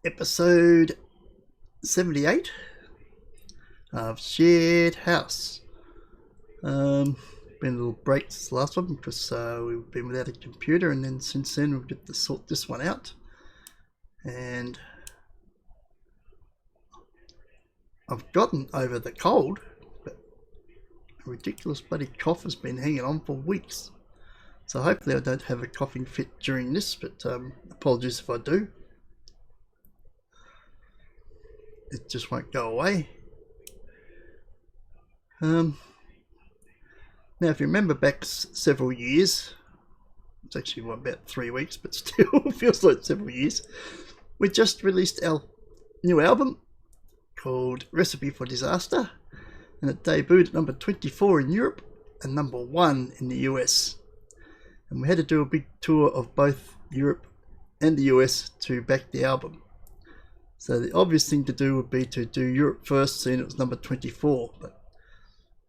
episode 78 of Schitthouse. Been a little break since the last one because we've been without a computer, and then since then we've got to sort this one out. And I've gotten over the cold, but a ridiculous bloody cough has been hanging on for weeks. So hopefully I don't have a coughing fit during this, but apologies if I do. It just won't go away. Now, if you remember back several years, it's actually about 3 weeks, but still feels like several years. We just released our new album called Recipe for Disaster, and it debuted at number 24 in Europe and number 1 in the US. And we had to do a big tour of both Europe and the US to back the album. So the obvious thing to do would be to do Europe first, seeing it was number 24.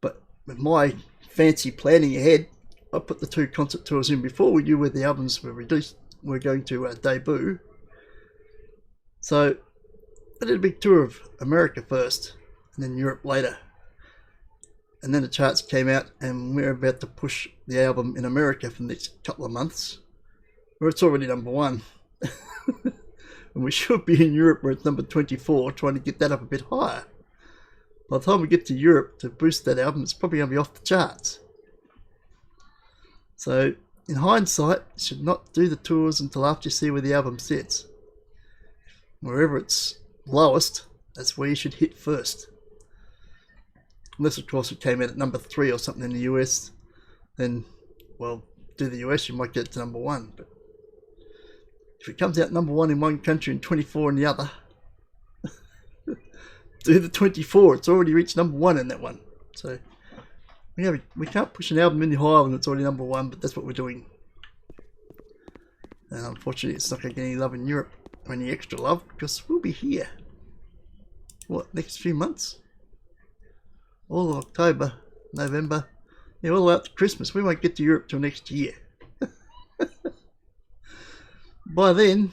But with my fancy planning ahead, I put the 2 concert tours in before we knew where the albums were going to debut. So I did a big tour of America first, and then Europe later. And then the charts came out, and we're about to push the album in America for the next couple of months, where it's already number 1. And we should be in Europe where it's number 24, trying to get that up a bit higher. By the time we get to Europe to boost that album, it's probably going to be off the charts. So, in hindsight, you should not do the tours until after you see where the album sits. Wherever it's lowest, that's where you should hit first. Unless, of course, it came out at number 3 or something in the US, then, well, do the US, you might get it to number 1. But if it comes out number 1 in one country and 24 in the other, do the 24. It's already reached number 1 in that one. So we can't push an album any higher when it's already number 1, but that's what we're doing. And unfortunately, it's not going to get any love in Europe, or any extra love, because we'll be here. What, next few months? All of October, November, yeah, all the way up to Christmas. We won't get to Europe till next year. By then,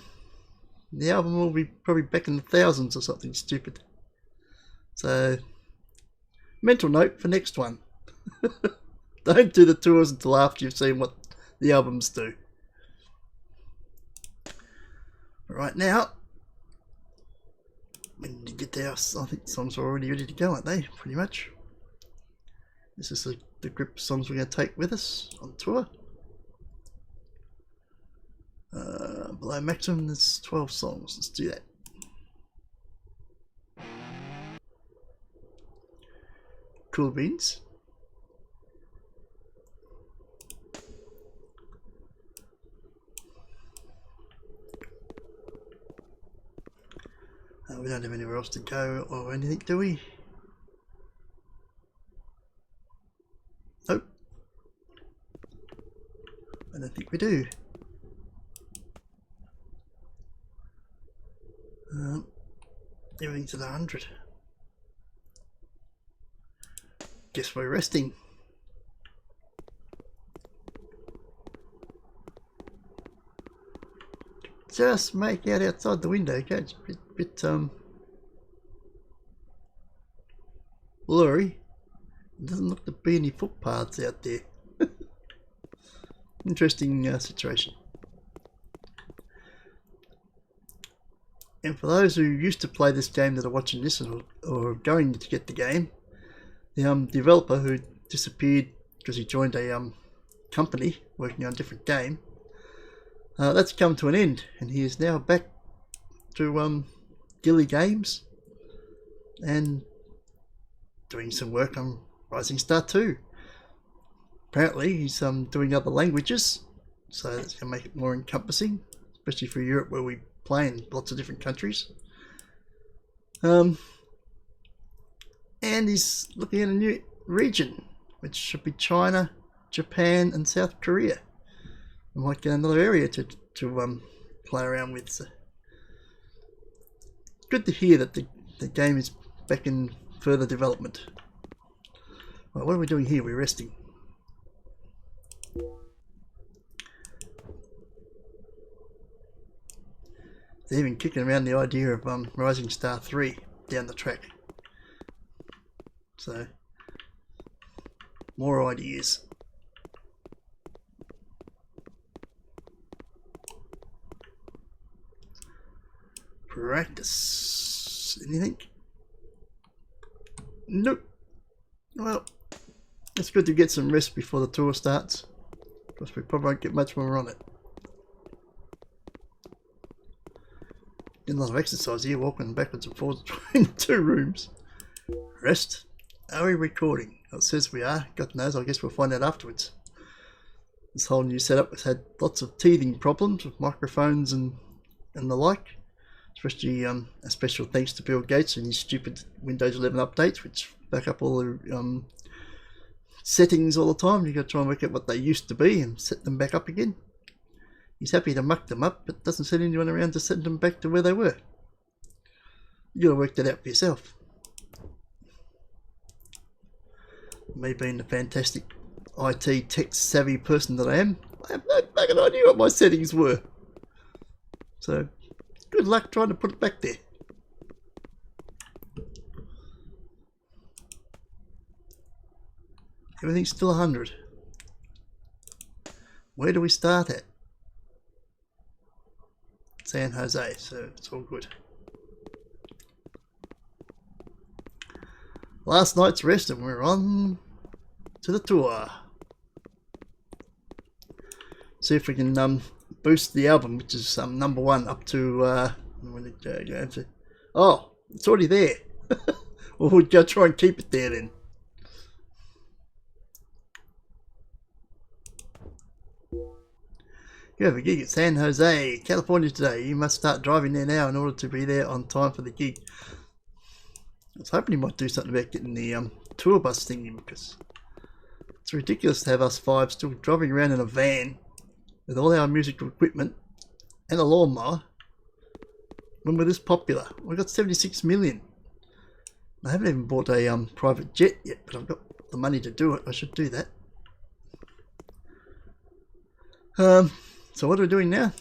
the album will be probably back in the thousands or something stupid. So, mental note for next one. Don't do the tours until after you've seen what the albums do. But right now, when you get there, I think the songs are already ready to go, aren't they? Pretty much. This is the group of songs we're going to take with us on tour. Below maximum, there's 12 songs. Let's do that. Cool beans. We don't have anywhere else to go or anything, do we? Nope. I don't think we do. Everything's at 100. Guess we're resting. Just make out outside the window. Okay, it's a bit blurry. It doesn't look to be any footpaths out there. Interesting situation. And for those who used to play this game that are watching this or are going to get the game, the developer who disappeared because he joined a company working on a different game, that's come to an end, and he is now back to Gilly Games and doing some work on Rising Star 2. Apparently he's doing other languages, so that's going to make it more encompassing, especially for Europe where we play in lots of different countries. And he's looking at a new region, which should be China, Japan and South Korea. We might get another area to play around with. So good to hear that the game is back in further development. Right, what are we doing here? We're resting. They're even kicking around the idea of Rising Star 3 down the track. So, more ideas. Practice. Anything? Nope. Well, it's good to get some rest before the tour starts, because we probably won't get much more on it. Getting a lot of exercise here, walking backwards and forwards between the two rooms. Rest. Are we recording? Well, it says we are. God knows, I guess we'll find out afterwards. This whole new setup has had lots of teething problems with microphones and the like. Especially a special thanks to Bill Gates and his stupid Windows 11 updates, which back up all the settings all the time. You've got to try and work out what they used to be and set them back up again. He's happy to muck them up, but doesn't send anyone around to set them back to where they were. You've got to work that out for yourself. Me being the fantastic IT tech savvy person that I am, I have no fucking idea what my settings were. So, good luck trying to put it back there. Everything's still 100. Where do we start at? San Jose, so it's all good. Last night's rest and we're on to the tour. See if we can boost the album, which is #1 up to oh, it's already there. Well, we'll go try and keep it there then. You have a gig at San Jose, California today. You must start driving there now in order to be there on time for the gig. I was hoping he might do something about getting the tour bus thing in, because it's ridiculous to have us five still driving around in a van with all our musical equipment and a lawnmower when we're this popular. We've got 76 million. I haven't even bought a private jet yet, but I've got the money to do it. I should do that. So what are we doing now?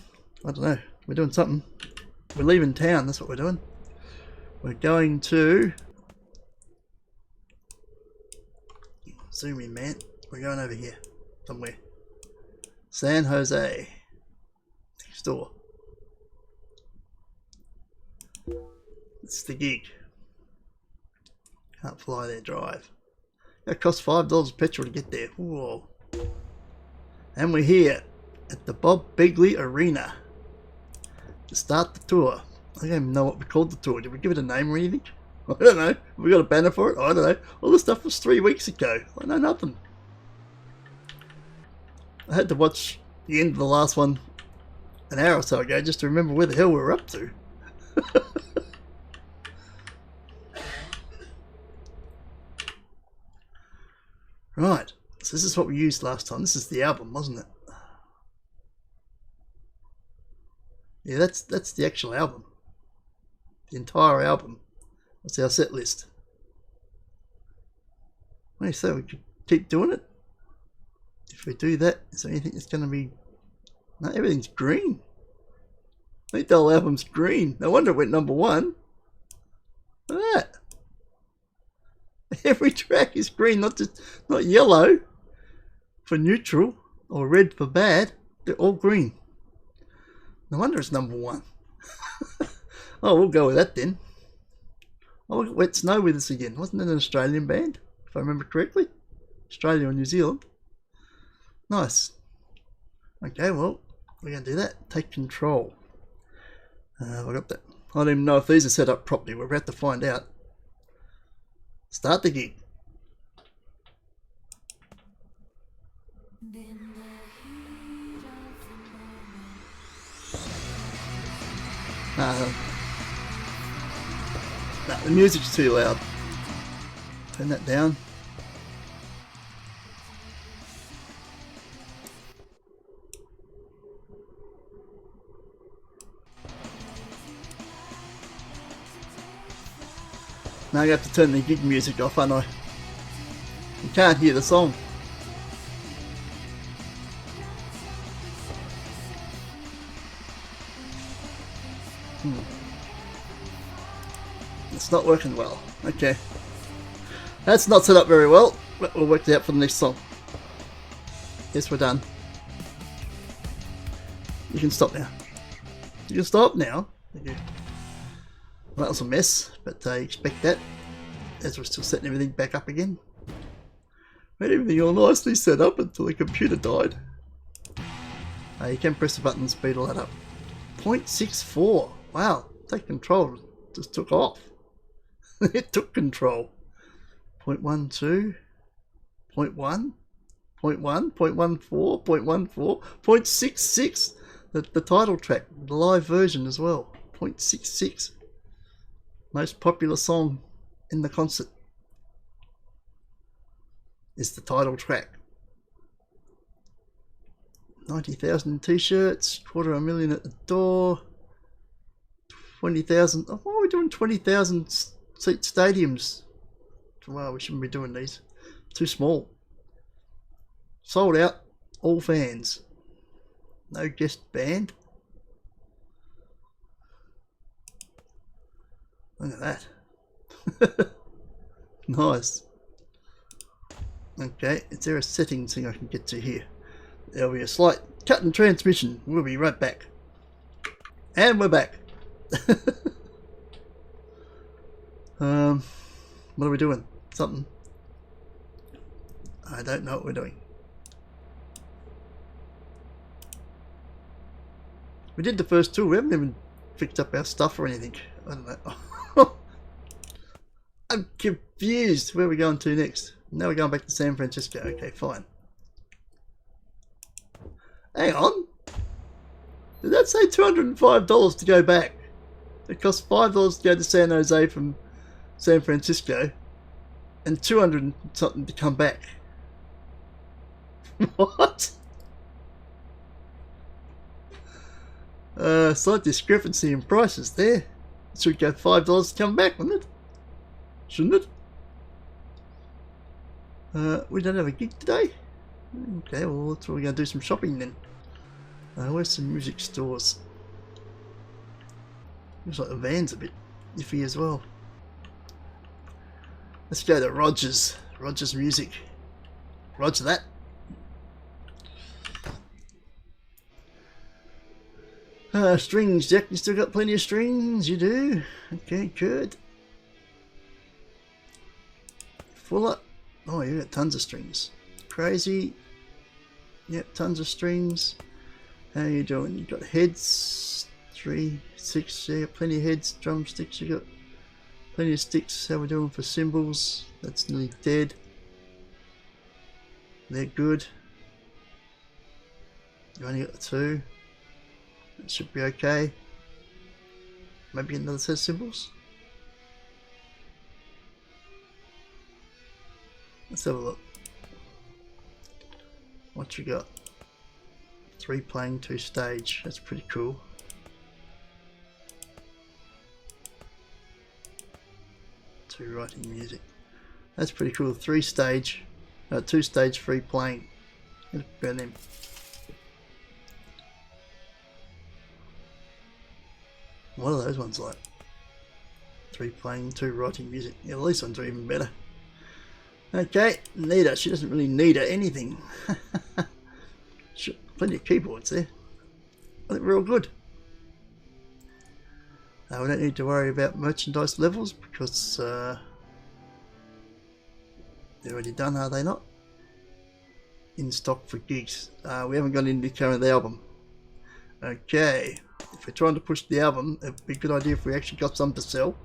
I don't know. We're doing something. We're leaving town, that's what we're doing. We're going to... Zoom in, man. We're going over here. Somewhere. San Jose. Next door. It's the gig. Can't fly there, drive. That costs $5 petrol to get there. Whoa. And we're here at the Bob Begley Arena to start the tour. I don't even know what we called the tour. Did we give it a name or anything? I don't know. Have we got a banner for it? I don't know. All this stuff was 3 weeks ago. I know nothing. I had to watch the end of the last one an hour or so ago just to remember where the hell we were up to. Right. So this is what we used last time. This is the album, wasn't it? Yeah, that's the actual album. The entire album. That's our set list. What do you say? We could keep doing it? If we do that, is there anything that's going to be... No, everything's green. I think the whole album's green. No wonder it went #1. Look at that. Every track is green, not yellow for neutral or red for bad. They're all green. No wonder it's #1. Oh, we'll go with that then. Oh, look at Wet Snow with us again. Wasn't it an Australian band, if I remember correctly? Australia or New Zealand. Nice. Okay, well, we're going to do that. Take control. I got that. I don't even know if these are set up properly. We're about to find out. Start the gig. No, the music's too loud. Turn that down. Now I have to turn the gig music off, aren't I? You can't hear the song. It's not working well. Okay. That's not set up very well, but we'll work it out for the next song. Yes, we're done. You can stop now. You can stop now. Thank you. Well, that was a mess, but I expect that as we're still setting everything back up again. We had everything all nicely set up until the computer died. You can press the button and speed all that up. 0.64. Wow, take control. Just took off. It took control. 0.12. 0.1. 0.1. 0.14. 0.14. 0.66. The title track, the live version as well. 0.66. Most popular song in the concert is the title track. 90,000 t-shirts, $250,000 at the door, 20,000. Oh, why are we doing 20,000 seat stadiums? Wow, we shouldn't be doing these. Too small. Sold out, all fans. No guest band. Look at that. Nice. Okay, is there a settings thing I can get to here? There'll be a slight cut in transmission. We'll be right back. And we're back. What are we doing? Something. I don't know what we're doing. We did the first two. We haven't even picked up our stuff or anything. I don't know. I'm confused. Where are we going to next? Now we're going back to San Francisco. Okay, fine. Hang on. Did that say $205 to go back? It costs $5 to go to San Jose from San Francisco and $200 and something to come back. What? Slight discrepancy in prices there. It should go $5 to come back, wouldn't it? Shouldn't it? We don't have a gig today? Okay, well that's where we're going to do some shopping then. Where's some music stores? Looks like the van's a bit iffy as well. Let's go to Rogers. Rogers Music. Roger that. Strings, Jack. You still got plenty of strings? You do? Okay, good. Fuller. Oh, you got tons of strings. Crazy. Yep, tons of strings. How are you doing? You got heads. 3, 6. Yeah, plenty of heads. Drumsticks. You got plenty of sticks. How we doing for cymbals? That's nearly dead. They're good. You only got the 2. That should be okay. Maybe another set of cymbals. Let's have a look. What you got? 3 playing, 2 stage. That's pretty cool. Two writing music. That's pretty cool. 3 stage. 2 stage, 3 playing. Let's burn them. What are those ones like? 3 playing, 2 writing music. Yeah, well, these ones are even better. Okay, Nita. She doesn't really need anything. Plenty of keyboards there. I think we're all good. We don't need to worry about merchandise levels because they're already done, are they not? In stock for gigs. We haven't got any current album. Okay, if we're trying to push the album, it'd be a good idea if we actually got some to sell.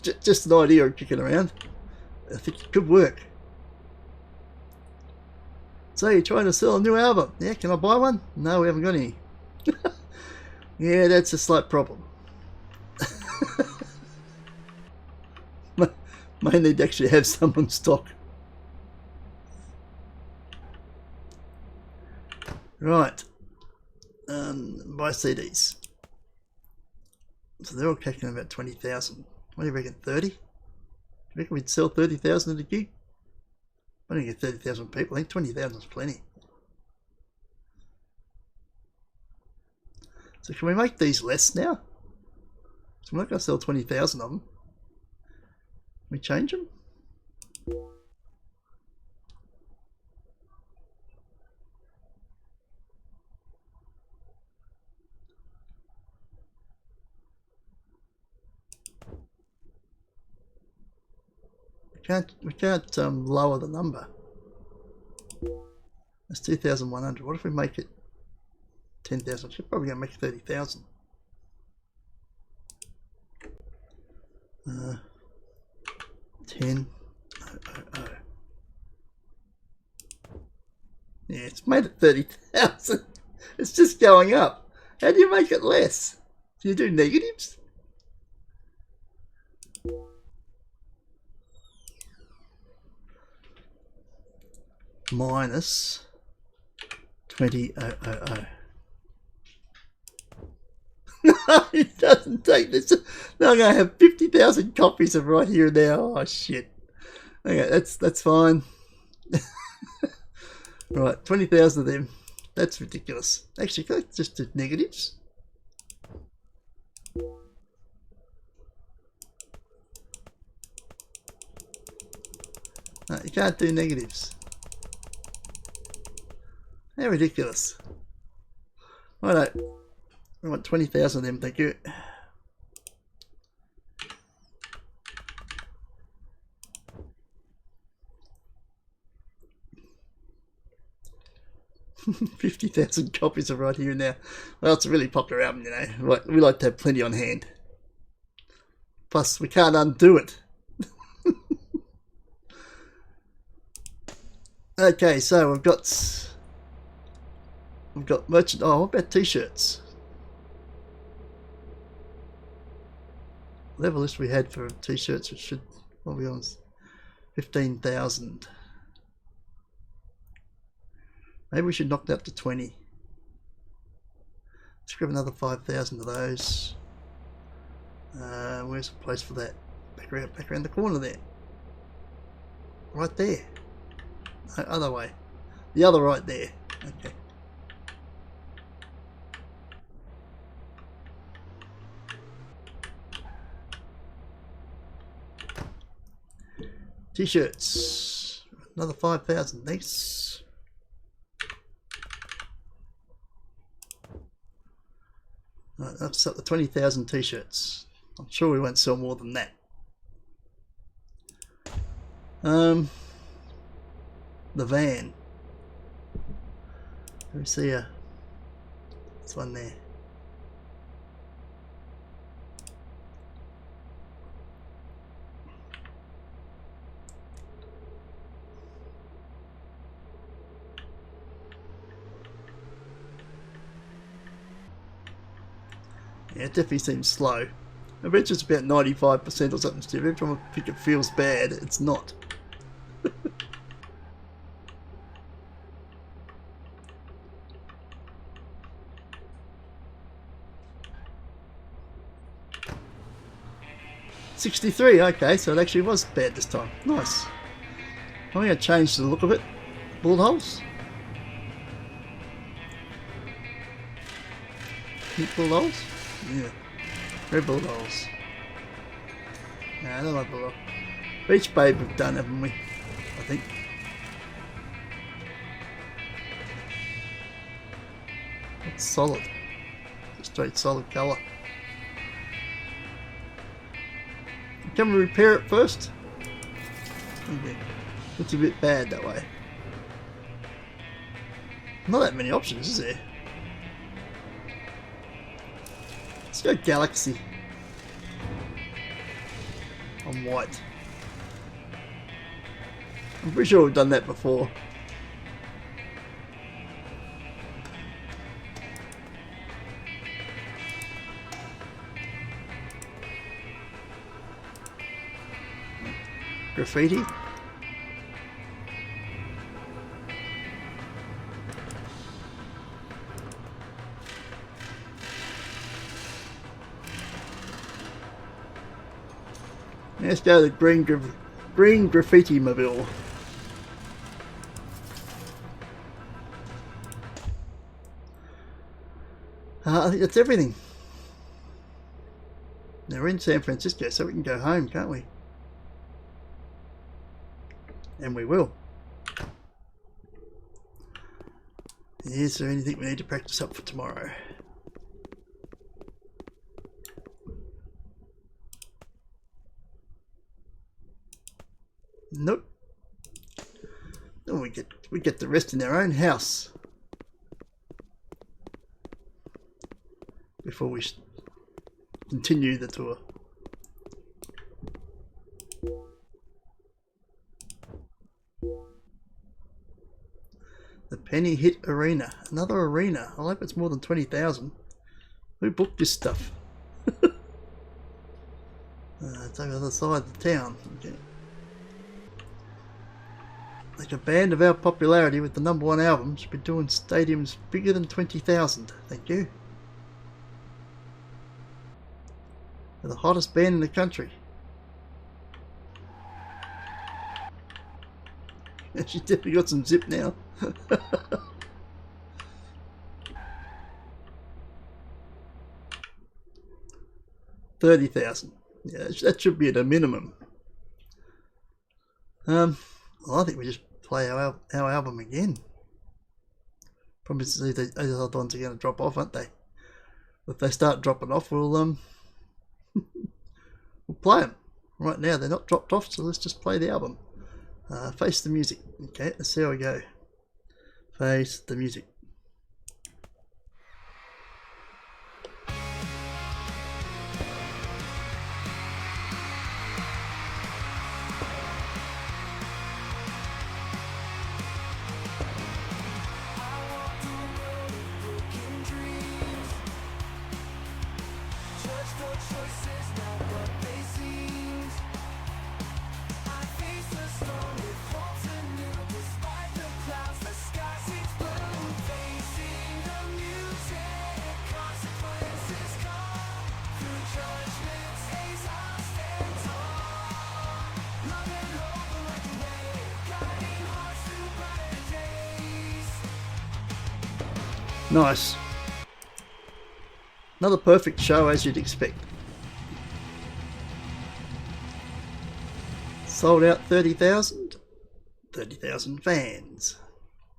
Just an idea of kicking around. I think it could work. So you're trying to sell a new album? Yeah, can I buy one? No, we haven't got any. Yeah, that's a slight problem. May need to actually have some on stock. Right. Buy CDs. So they're all kicking about 20,000. What do you reckon? 30? Do you reckon we'd sell 30,000 at a gig? I don't get 30,000 people. I think 20,000 is plenty. So can we make these less now? So we're not going to sell 20,000 of them. We change them? We can't lower the number. That's 2,100. What if we make it 10,000? We're probably going to make it 30,000. 10. Yeah, it's made it 30,000. It's just going up. How do you make it less? Do you do negatives? Minus 20,000. No, it doesn't take this. Now I'm going to have 50,000 copies of Right Here and Now. Oh, shit. Okay, that's fine. Right, 20,000 of them. That's ridiculous. Actually, can I just do negatives? No, you can't do negatives. How ridiculous. Righto. We want 20,000 of them, thank you. $50,000 copies of Right Here and Now. Well, it's a really popular album, you know. We like to have plenty on hand. Plus, we can't undo it. Okay, so we've got merchant. Oh, what about t-shirts? Level list we had for t-shirts, which should probably on 15,000. Maybe we should knock that up to 20. Let's grab another 5,000 of those. Where's the place for that? Back around the corner there. Right there. No, other way. The other right there. Okay. T-shirts. Another 5,000. Thanks. Right, that's up to 20,000 t-shirts. I'm sure we won't sell more than that. The van. Let me see this one there. Yeah, it definitely seems slow. I bet it's about 95% or something stupid. Every time I think it feels bad, it's not. $63, okay, so it actually was bad this time. Nice. I'm going to change the look of it. Bullet holes. Pink bullet holes? Yeah. Red bullet holes. No, I don't like bullet holes. Beach Babe we've done, haven't we? I think. It's solid. It's a straight solid colour. Can we repair it first? Okay. Looks a bit bad that way. Not that many options, is there? Let's go Galaxy. On white. I'm pretty sure we've done that before. Graffiti. Let's go to the green graffiti mobile. I think that's everything. Now we're in San Francisco, so we can go home, can't we? And we will. Is there anything we need to practice up for tomorrow? Nope. Oh, we get the rest in our own house before we continue the tour. The Penny Hit Arena, another arena. I hope it's more than 20,000. Who booked this stuff? It's over the other side of the town. Okay. Like a band of our popularity with the #1 album should be doing stadiums bigger than 20,000. Thank you. We're the hottest band in the country. And she's definitely got some zip now. 30,000. Yeah, that should be at a minimum. Well, I think we just play our album again. Probably these other ones are going to drop off, aren't they? If they start dropping off, we'll we'll play them. Right now they're not dropped off, so let's just play the album. Face the music. Okay, let's see how we go. Face the music. Nice. Another perfect show, as you'd expect. Sold out 30,000. 30,000 fans.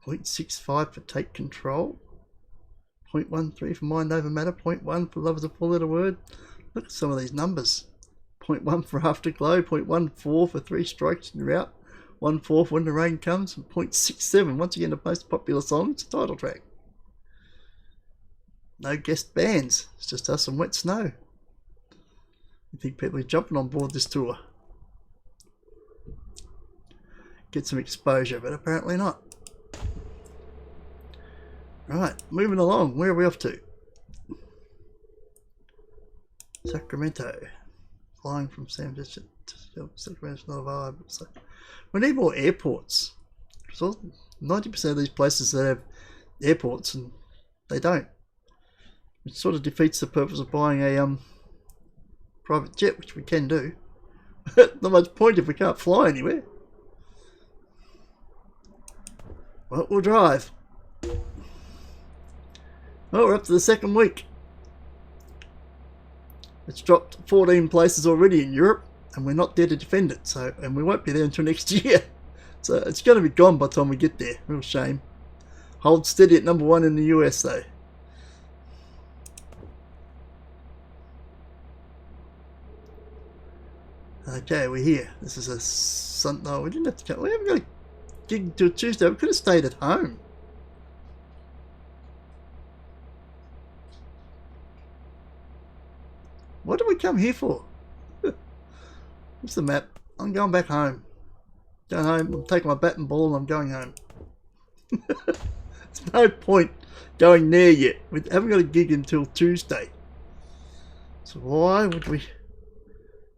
0.65 for Take Control. 0.13 for Mind Over Matter. 0.1 for Love Is a Four-Letter Word. Look at some of these numbers. 0.1 for Afterglow. 0.14 for Three Strikes and You're Out. 1/4 for When the Rain Comes. And 0.67, once again, the most popular song. It's a title track. No guest bands, it's just us and Wet Snow. You think people are jumping on board this tour? Get some exposure, but apparently not. Right, moving along. Where are we off to? Sacramento. Flying from San Francisco to Sacramento's not a vibe. So we need more airports. So 90% of these places that have airports, and they don't. It sort of defeats the purpose of buying a private jet, which we can do. Not much point if we can't fly anywhere. Well, we'll drive. Well, we're up to the second week. It's dropped 14 places already in Europe, and we're not there to defend it. So, and we won't be there until next year. So it's going to be gone by the time we get there. Real shame. Hold steady at #1 in the US though. Okay, we're here. This is a Sunday. No, we didn't have to come. We haven't got a gig until Tuesday. We could have stayed at home. What did we come here for? What's the map? I'm going back home. Going home. I'm taking my bat and ball and I'm going home. There's no point going there yet. We haven't got a gig until Tuesday. So why would we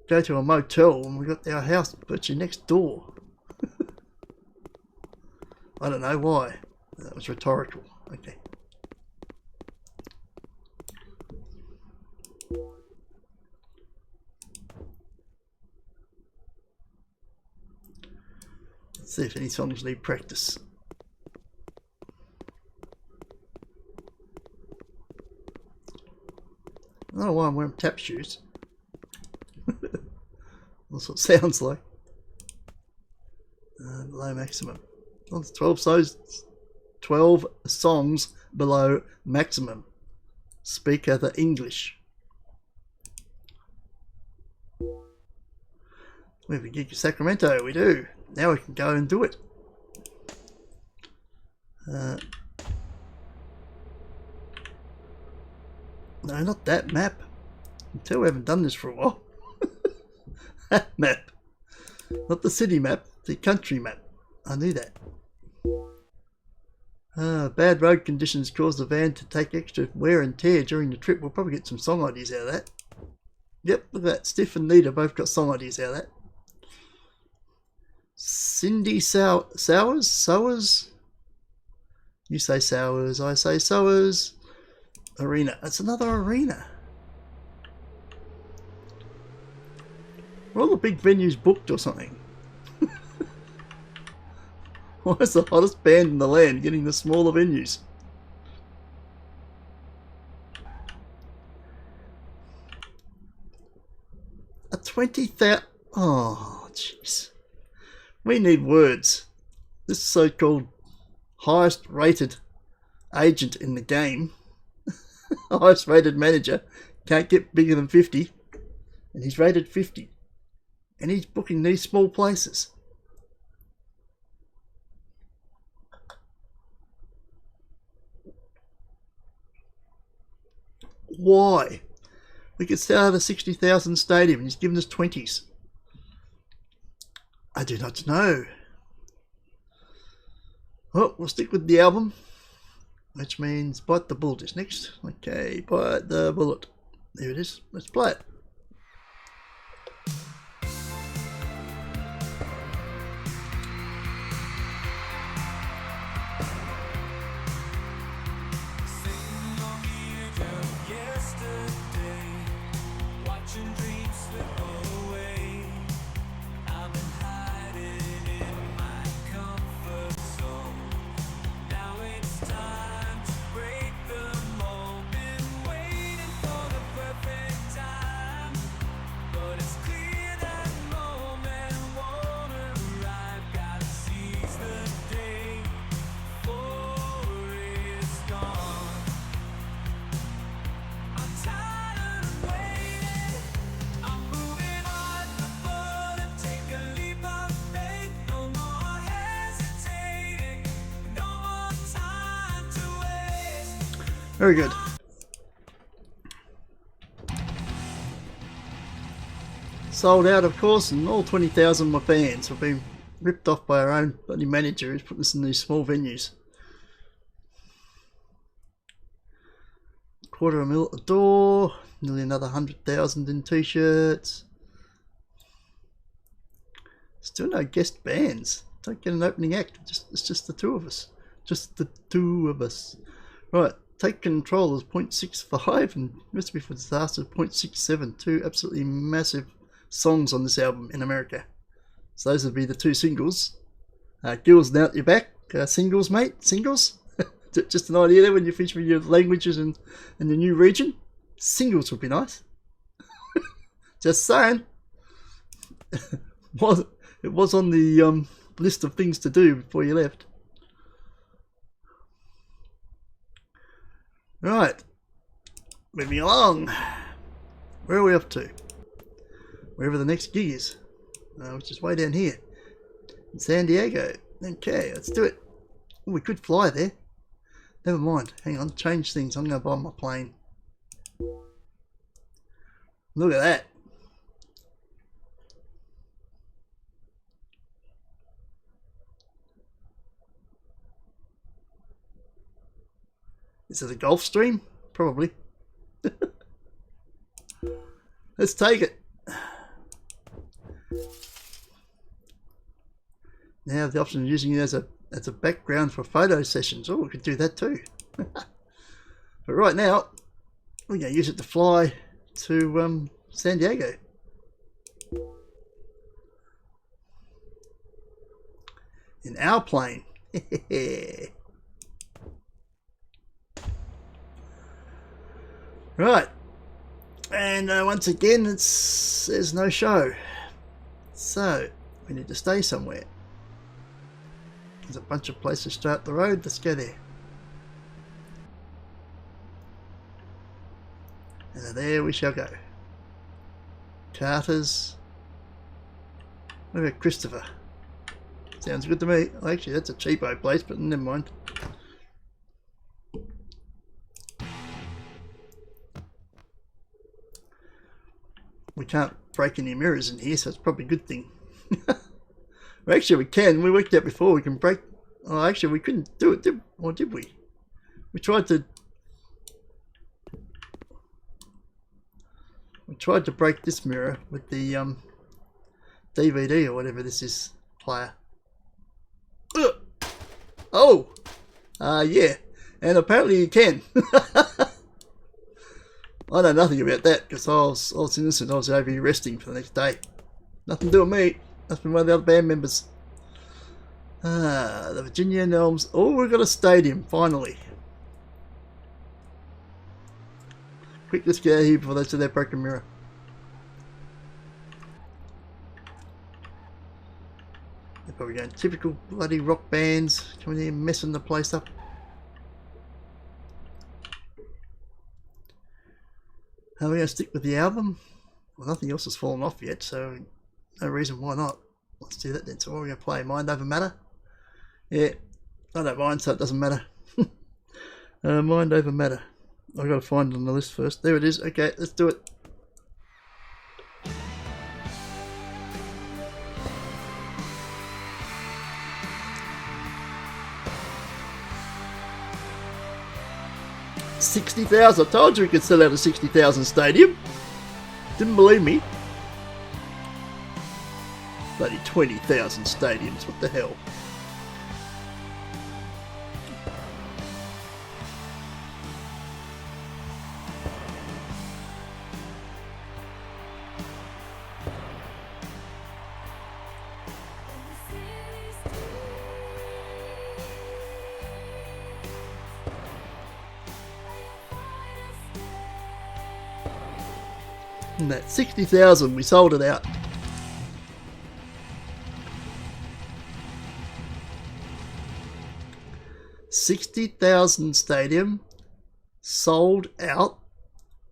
go to a motel when we got our house virtually next door? I don't know why. That was rhetorical. Okay. Let's see if any songs need practice. I don't know why I'm wearing tap shoes. That's what it sounds like. Below maximum. Well, it's 12 songs below maximum. Speaker the English. We have a gig in Sacramento, we do. Now we can go and do it. No, not that map. I can tell we haven't done this for a while. That map. Not the city map, the country map. I knew that. Bad road conditions caused the van to take extra wear and tear during the trip. We'll probably get some song ideas out of that. Yep, look at that. Stiff and Nita both got song ideas out of that. Cindy Sowers? You say Sowers, I say Sowers. Arena. That's another arena. Are all the big venues booked or something? Why is the hottest band in the land getting the smaller venues? A 20,000... Oh, jeez. We need words. This so-called highest rated agent in the game, highest rated manager, can't get bigger than 50, and he's rated 50. And he's booking these small places. Why? We could sell out a 60,000 stadium and he's given us 20s. I do not know. Well, we'll stick with the album, which means Bite the Bullet is next. Okay, Bite the Bullet. There it is. Let's play it. Very good. Sold out, of course, and all 20,000 were fans. We've been ripped off by our own bloody manager who's putting us in these small venues. $250,000 at the door, nearly another 100,000 in t-shirts. Still no guest bands. Don't get an opening act. It's just the two of us. Just the two of us. Right. Take Control is 0.65 and Recipe for Disaster is 0.67. Two absolutely massive songs on this album in America. So those would be the two singles. Gills and Out Your Back, singles, mate, singles. Just an idea there when you finish with your languages and your new region. Singles would be nice. Just saying. It was on the list of things to do before you left. Right, moving along. Where are we up to? Wherever the next gig is, which is way down here in San Diego. Okay, let's do it. Ooh, we could fly there. Never mind. Hang on, change things. I'm going to buy my plane. Look at that. Is it a Gulf Stream? Probably. Let's take it. Now have the option of using it as a background for photo sessions. Oh, we could do that too. But right now, we're going to use it to fly to San Diego. In our plane. Right, and once again, there's no show. So, we need to stay somewhere. There's a bunch of places straight up the road. Let's go there. And there we shall go. Carter's. What about Christopher? Sounds good to me. Well, actually, that's a cheapo place, but never mind. We can't break any mirrors in here, so it's probably a good thing. Well, actually, we can. We worked out before we can break. Oh, actually, we couldn't do it, did we? We tried to. We tried to break this mirror with the DVD or whatever this is player. Ugh. Oh, yeah, and apparently you can. I know nothing about that because I was innocent. I was over here resting for the next day. Nothing to do with me. That's been one of the other band members. The Virginia Elms. Oh, we've got a stadium finally. Quick, let's get out of here before they see that broken mirror. They're probably going typical bloody rock bands coming here messing the place up. Are we going to stick with the album? Well, nothing else has fallen off yet, so no reason why not. Let's do that then. So what are we going to play? Mind Over Matter? Yeah, I don't mind, so it doesn't matter. Mind Over Matter. I've got to find it on the list first. There it is. Okay, let's do it. $60,000. I told you we could sell out a 60,000 stadium. Didn't believe me. Bloody 20,000 stadiums. What the hell? And that 60,000, we sold it out. $60,000 stadium, sold out,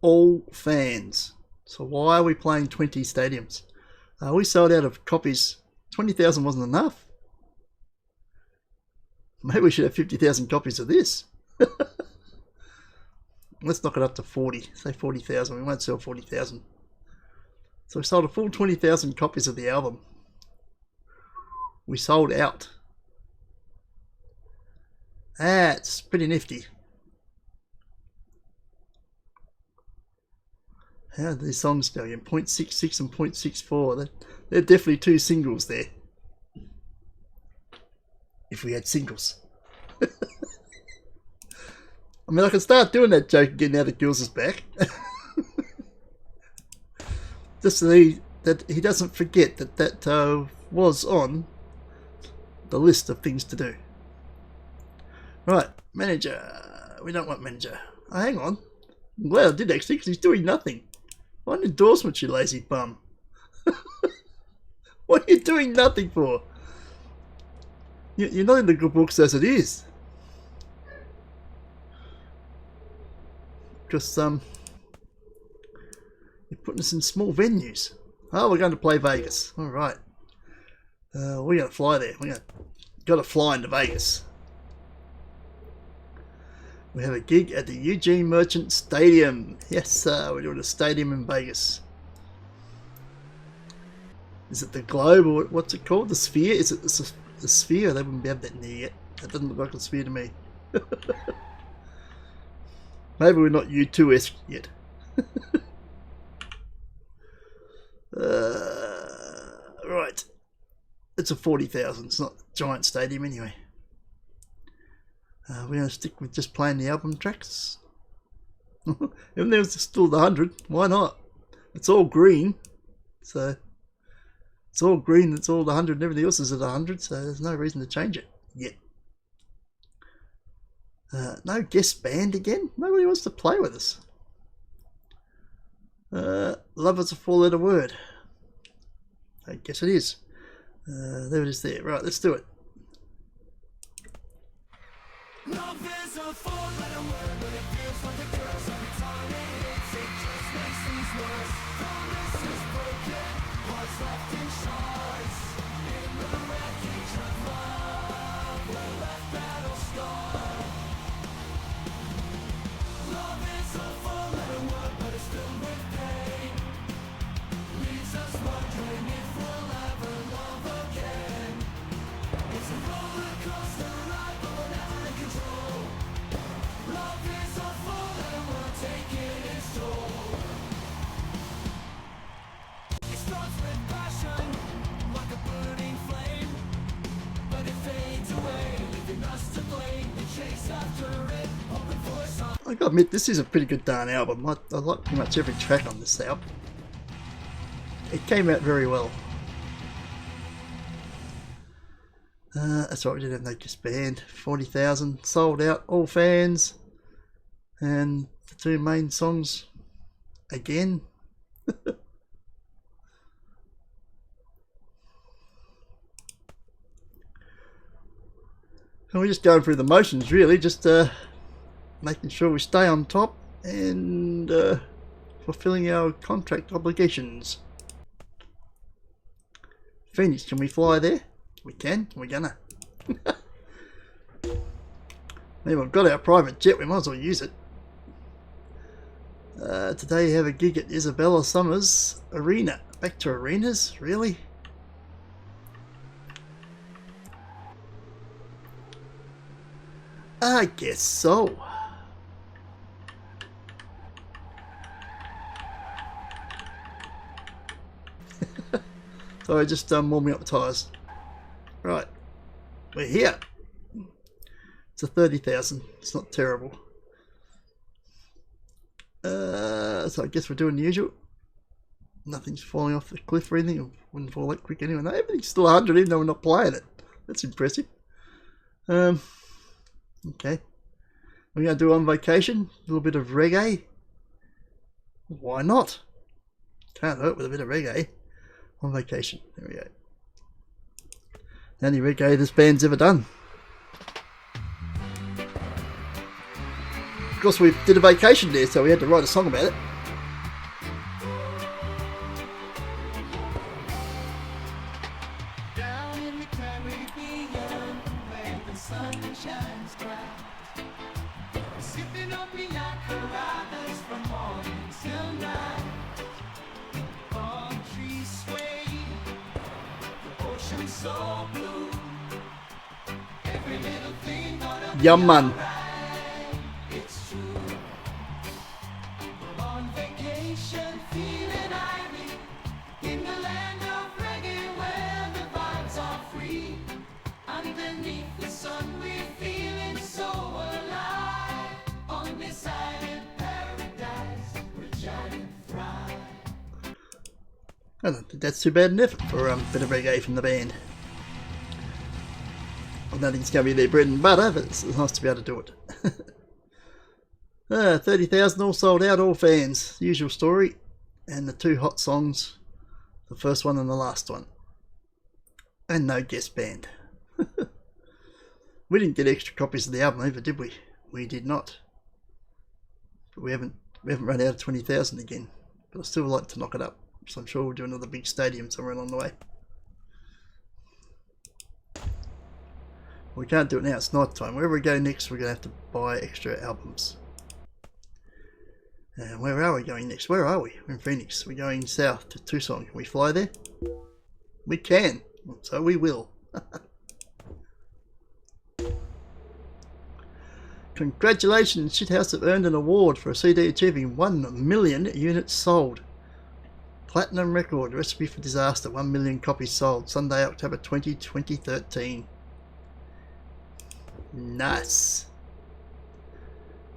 all fans. So why are we playing 20 stadiums? We sold out of copies. 20,000 wasn't enough. Maybe we should have 50,000 copies of this. Let's knock it up to 40. Say 40,000. We won't sell 40,000. So we sold a full 20,000 copies of the album. We sold out. That's pretty nifty. How are these songs going? 0.66 and 0.64. They're definitely two singles there. If we had singles. I mean, I can start doing that joke again now that Gills is back. Just so that he doesn't forget that was on the list of things to do. Right, manager. We don't want manager. Oh, hang on. I'm glad I did actually, because he's doing nothing. What endorsement, you lazy bum? What are you doing nothing for? You're not in the good books as it is. Because you're putting us in small venues. Oh, we're going to play Vegas. All right. We're going to fly there. Got to fly into Vegas. We have a gig at the Eugene Merchant Stadium. Yes, we're doing a stadium in Vegas. Is it the Globe or what's it called? The Sphere? Is it the Sphere? They wouldn't be have that near yet. That doesn't look like a sphere to me. Maybe we're not U2-esque yet. Right. It's a 40,000. It's not a giant stadium anyway. We're going to stick with just playing the album tracks. Even though it's still the 100, why not? It's all green. So it's all green, it's all the 100 and everything else is at 100, so there's no reason to change it yet. No guest band again? Nobody wants to play with us. Love is a four-letter word. I guess it is. There it is there. Right, let's do it. Love is a four-letter word, but it feels like a curse every time it hits. It just makes things worse. Promise is broken, what's left in shards. In the wreckage of love, where that battle starts. Love is a four-letter word, but it's filled with pain. Leaves us wondering if we'll ever love again. It's a roller coaster ride, but we're never in control. Love is a four-letter word, taking its toll. It starts with passion, like a burning flame, but it fades away, leaving us to blame. We chase after it, hoping for some. I gotta admit, this is a pretty good darn album. I like pretty much every track on this album. It came out very well. That's right, we did have no disband. 40,000 sold out, all fans, and the two main songs again. And we're just going through the motions, really, just making sure we stay on top and fulfilling our contract obligations. Phoenix, can we fly there? We can, we're gonna. Maybe we've got our private jet, we might as well use it. Today you have a gig at Isabella Summers Arena. Back to arenas, really? I guess so. Sorry, just warming up the tyres. Right, we're here. It's a 30,000. It's not terrible. So I guess we're doing the usual. Nothing's falling off the cliff or anything. It wouldn't fall that quick anyway. No, everything's still 100 even though we're not playing it. That's impressive. Okay. We're going to do on vacation. A little bit of reggae. Why not? Can't hurt with a bit of reggae. On vacation. There we go. The only reggae this band's ever done. Of course, we did a vacation there, so we had to write a song about it. Down in the Caribbean, where the sun shines bright, sipping on pina coladas from morning till night. Palm trees sway, the ocean so blue. Every little thing gonna be man. It's true. We're on vacation, feeling irony, in the land of reggae where the vibes are free. Underneath the sun, we're feeling so alive. On this island paradise, we're shining bright. I don't think that's too bad an effort for a bit of reggae from the band. I don't think it's going to be their bread and butter, but it's nice to be able to do it. 30,000 all sold out, all fans. Usual story. And the two hot songs. The first one and the last one. And no guest band. We didn't get extra copies of the album either, did we? We did not. But we haven't run out of 20,000 again. But I still like to knock it up. So I'm sure we'll do another big stadium somewhere along the way. We can't do it now, it's night time. Wherever we go next, we're going to have to buy extra albums. And where are we going next? Where are we? We're in Phoenix. We're going south to Tucson. Can we fly there? We can. So we will. Congratulations, Schitthouse have earned an award for a CD achieving 1 million units sold. Platinum record, Recipe for Disaster, 1 million copies sold. Sunday, October 20, 2013. Nice.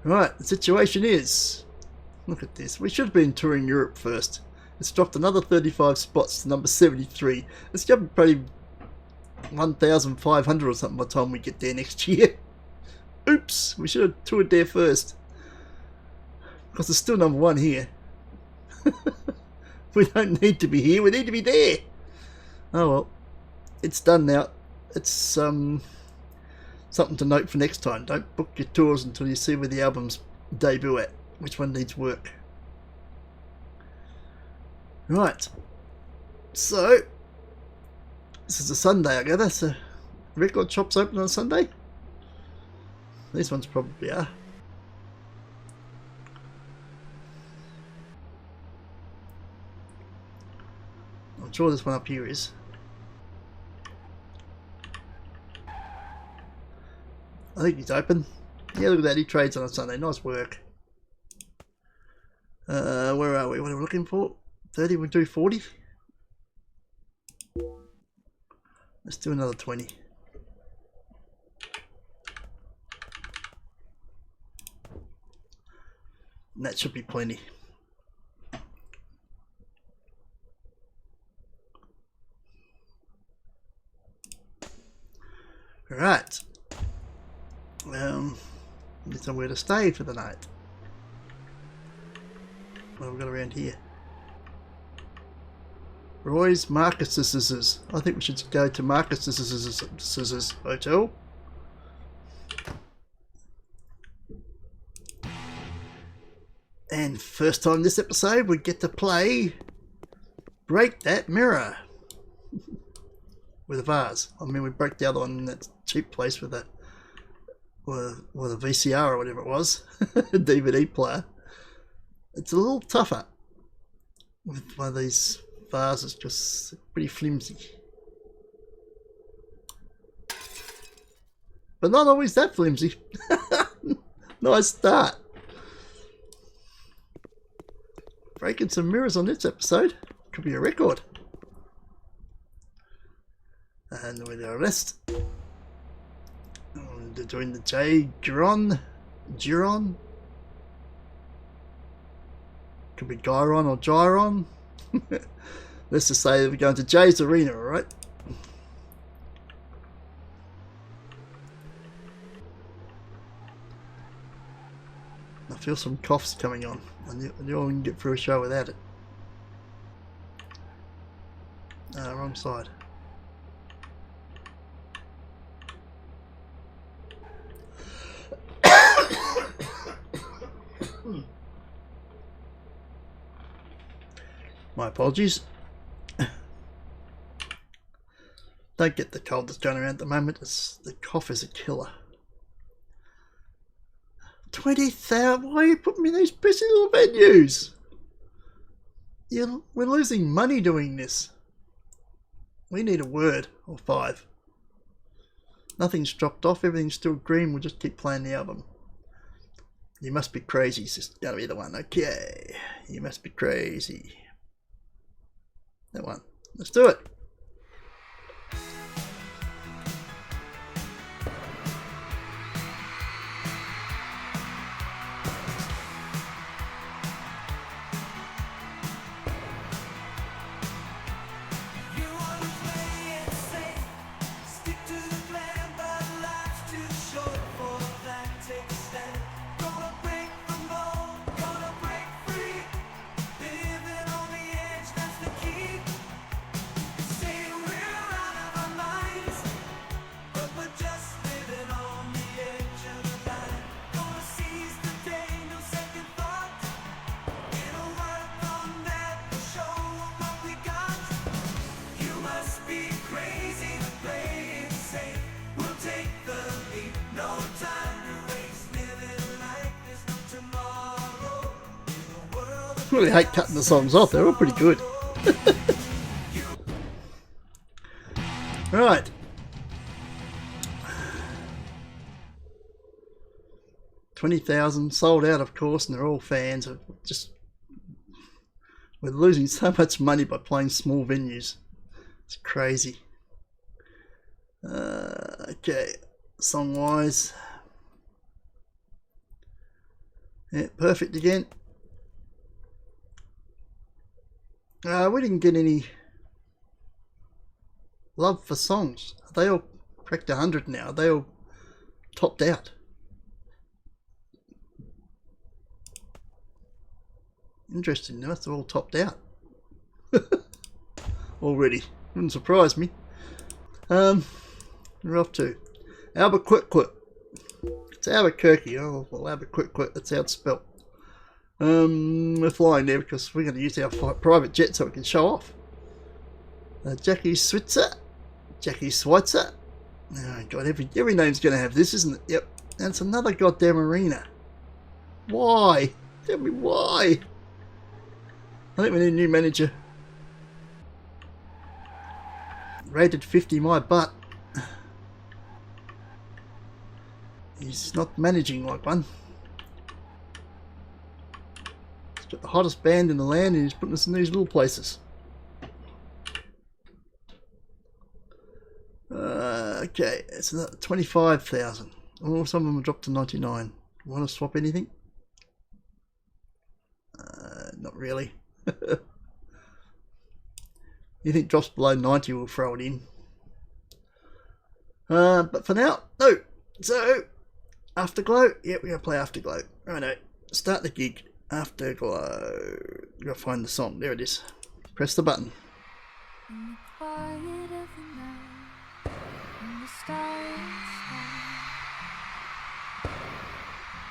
Right, the situation is, look at this, we should have been touring Europe first. It's dropped another 35 spots to number 73. It's going to be probably 1,500 or something by the time we get there next year. Oops, we should have toured there first. Because it's still number 1 here. We don't need to be here, we need to be there. Oh well, it's done now. It's something to note for next time. Don't book your tours until you see where the albums debut at. Which one needs work. Right. So, this is a Sunday, I gather. So, record shops open on Sunday? These ones probably are. I'm sure this one up here is. I think he's open. Yeah, look at that. He trades on a Sunday. Nice work. Where are we? What are we looking for? 30, we'll do 40. Let's do another 20. And that should be plenty. Right. Need somewhere to stay for the night. What have we got around here? Roy's Marcus's. I think we should go to Marcus's hotel. And first time this episode, we get to play Break That Mirror with a vase. I mean, we broke the other one in that cheap place with a VCR or whatever it was, a DVD player. It's a little tougher with one of these vases, just pretty flimsy. But not always that flimsy. Nice start. Breaking some mirrors on this episode. Could be a record. And with the rest, they're doing the J Giron. Could be Gyron or Gyron. Let's just say we're going to Jay's Arena, alright? I feel some coughs coming on. I knew I wouldn't get through a show without it. Wrong side. My apologies. Don't get the cold that's going around at the moment. The cough is a killer. 20,000? Why are you putting me in these prissy little venues? We're losing money doing this. We need a word or 5. Nothing's dropped off. Everything's still green. We'll just keep playing the album. You must be crazy. It's gotta be the one. Okay. You must be crazy. That one. Let's do it. I really hate cutting the songs off, they're all pretty good. Right. $20,000 sold out, of course, and they're all fans. We're losing so much money by playing small venues. It's crazy. Okay, song wise. Yeah, perfect again. We didn't get any love for songs. They all cracked 100 now. They all topped out. Interesting. They must have all topped out already. Wouldn't surprise me. We're off to Albuquerque. It's Albuquerque. Oh, well, Albuquerque. That's how it's spelt. We're flying there because we're going to use our private jet so we can show off. Jackie Switzer. Jackie Schweitzer. Oh god, every name's going to have this, isn't it? Yep. And it's another goddamn arena. Why? Tell me why. I think we need a new manager. Rated 50 my butt. He's not managing like one. He's got the hottest band in the land and he's putting us in these little places. Okay, it's another 25,000. Oh, some of them dropped to 99. Want to swap anything? Not really. You think drops below 90, we'll throw it in. But for now, no. So, Afterglow. Yep, we're going to play Afterglow. Righto. Start the gig. Afterglow. We've got to find the song. There it is. Press the button. In the quiet of the night, in the stars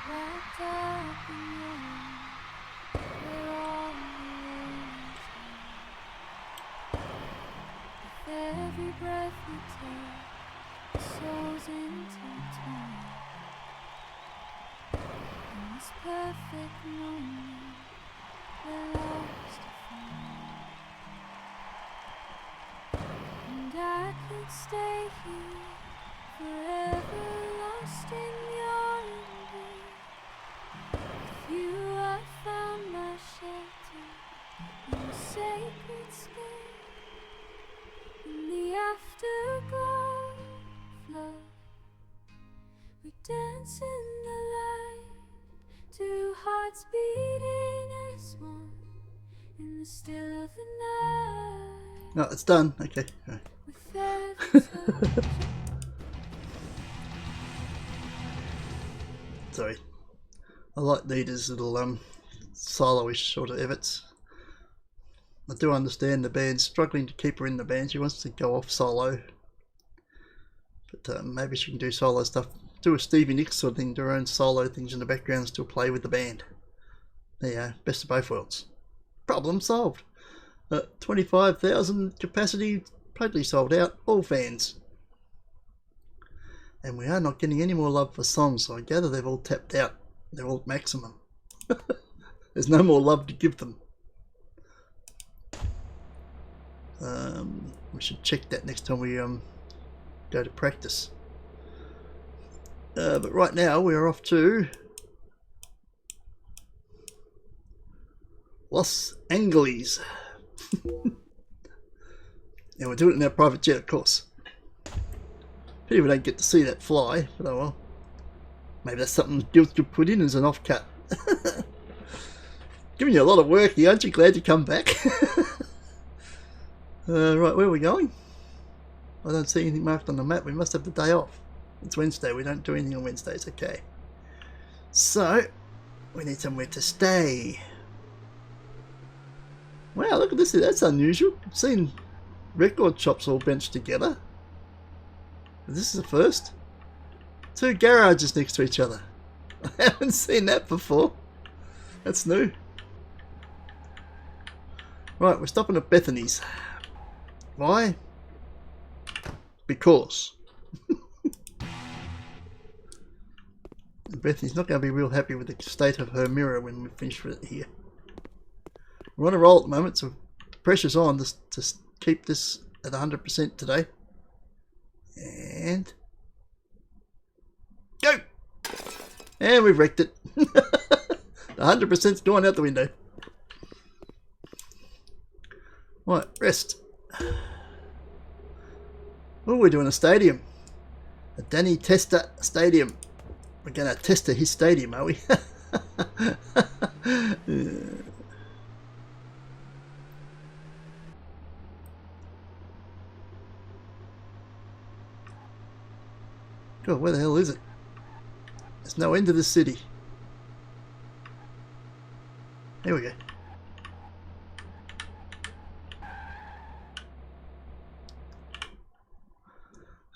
wrapped up in you, we're all with every breath we take, the souls intertwined. In this perfect moment, we're lost to find. And I could stay here forever, lost in your embrace. With you I found my shelter in a sacred space. In the afterglow flood, we dance in the light, two hearts beating as one in the still of the night. No, it's done. Okay. Right. Sorry. I like Nita's little solo-ish sort of efforts. I do understand the band's struggling to keep her in the band. She wants to go off solo. But maybe she can do solo stuff. Do a Stevie Nicks sort of thing, do her own solo things in the background and still play with the band. There you go. Best of both worlds. Problem solved. 25,000 capacity, totally sold out, all fans. And we are not getting any more love for songs, so I gather they've all tapped out. They're all at maximum. There's no more love to give them. We should check that next time we go to practice. But right now we are off to Los Angeles. And we're doing it in our private jet, of course. Pity we don't get to see that fly, but oh well. Maybe that's something Guild could put in as an offcut. Giving you a lot of work here, aren't you glad you come back? Right, where are we going? I don't see anything marked on the map. We must have the day off. It's Wednesday, we don't do anything on Wednesdays, okay. So, we need somewhere to stay. Wow, look at this, that's unusual. I've seen record shops all benched together. This is the first. Two garages next to each other. I haven't seen that before. That's new. Right, we're stopping at Bethany's. Why? Because. Bethany's not going to be real happy with the state of her mirror when we finish with it here. We're on a roll at the moment, so pressure's on to keep this at 100% today. And go! And we've wrecked it. The 100%'s gone out the window. Right, rest. Oh, we're doing a stadium. A Danny Tester stadium. We're going to test his stadium, are we? God, where the hell is it? There's no end to this city. Here we go.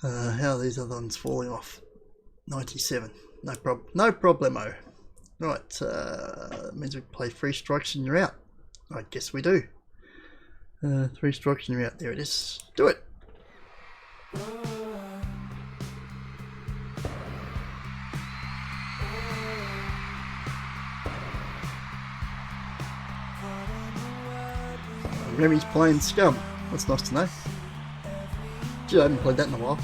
How are these other ones falling off? 97. No problemo. Right, means we play 3 strikes and you're out. I guess we do. 3 strikes and you're out. There it is. Do it. Remy's playing Scum. That's nice to know. Gee, I haven't played that in a while.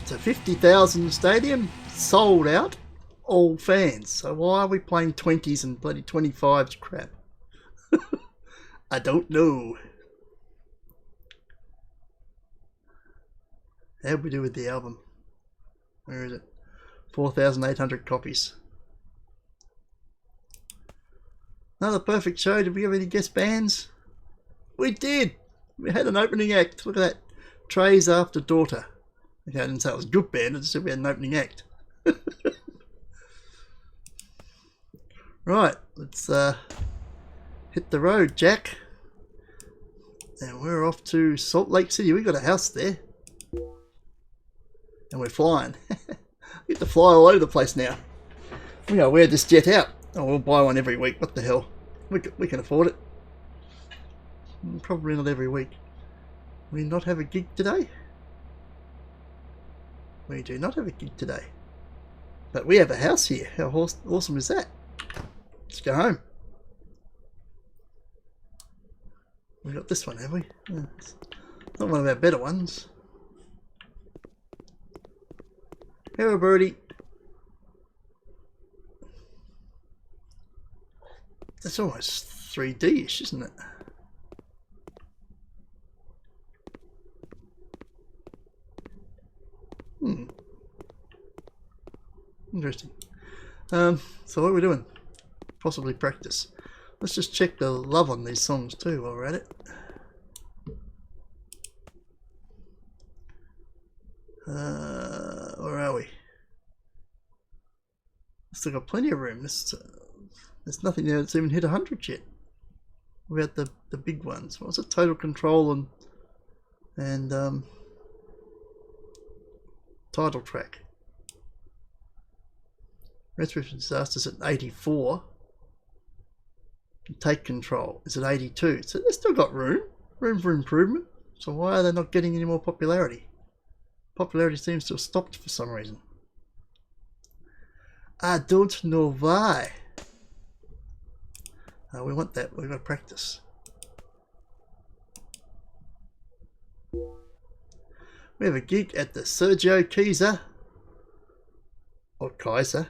It's a 50,000 stadium, sold out, all fans. So why are we playing 20s and bloody 25s crap? I don't know. How'd we do with the album? Where is it? 4,800 copies. Another perfect show. Did we have any guest bands? We did. We had an opening act. Look at that. Trays After Daughter. Okay, I didn't say it was a good band, I just said we had an opening act. Right, let's hit the road, Jack. And we're off to Salt Lake City. We got a house there. And we're flying. We get to fly all over the place now. We're going to wear this jet out. Oh, we'll buy one every week. What the hell? We can afford it. Probably not every week. We not have a gig today? We do not have a gig today. But we have a house here. How awesome is that? Let's go home. We got this one, have we? Yeah, it's not one of our better ones. Hello, birdie. That's almost 3D-ish, isn't it? Interesting. So what are we doing? Possibly practice. Let's just check the love on these songs too while we're at it. Where are we? Still got plenty of room. There's nothing there that's even hit 100 yet. What about the big ones? What was it? Total Control and title track. Retribution Disasters at 84. Take Control is at 82. So they've still got room for improvement. So why are they not getting any more popularity? Popularity seems to have stopped for some reason. I don't know why. We want that. We've got to practice. We have a gig at the Sergio Kaiser or Kaiser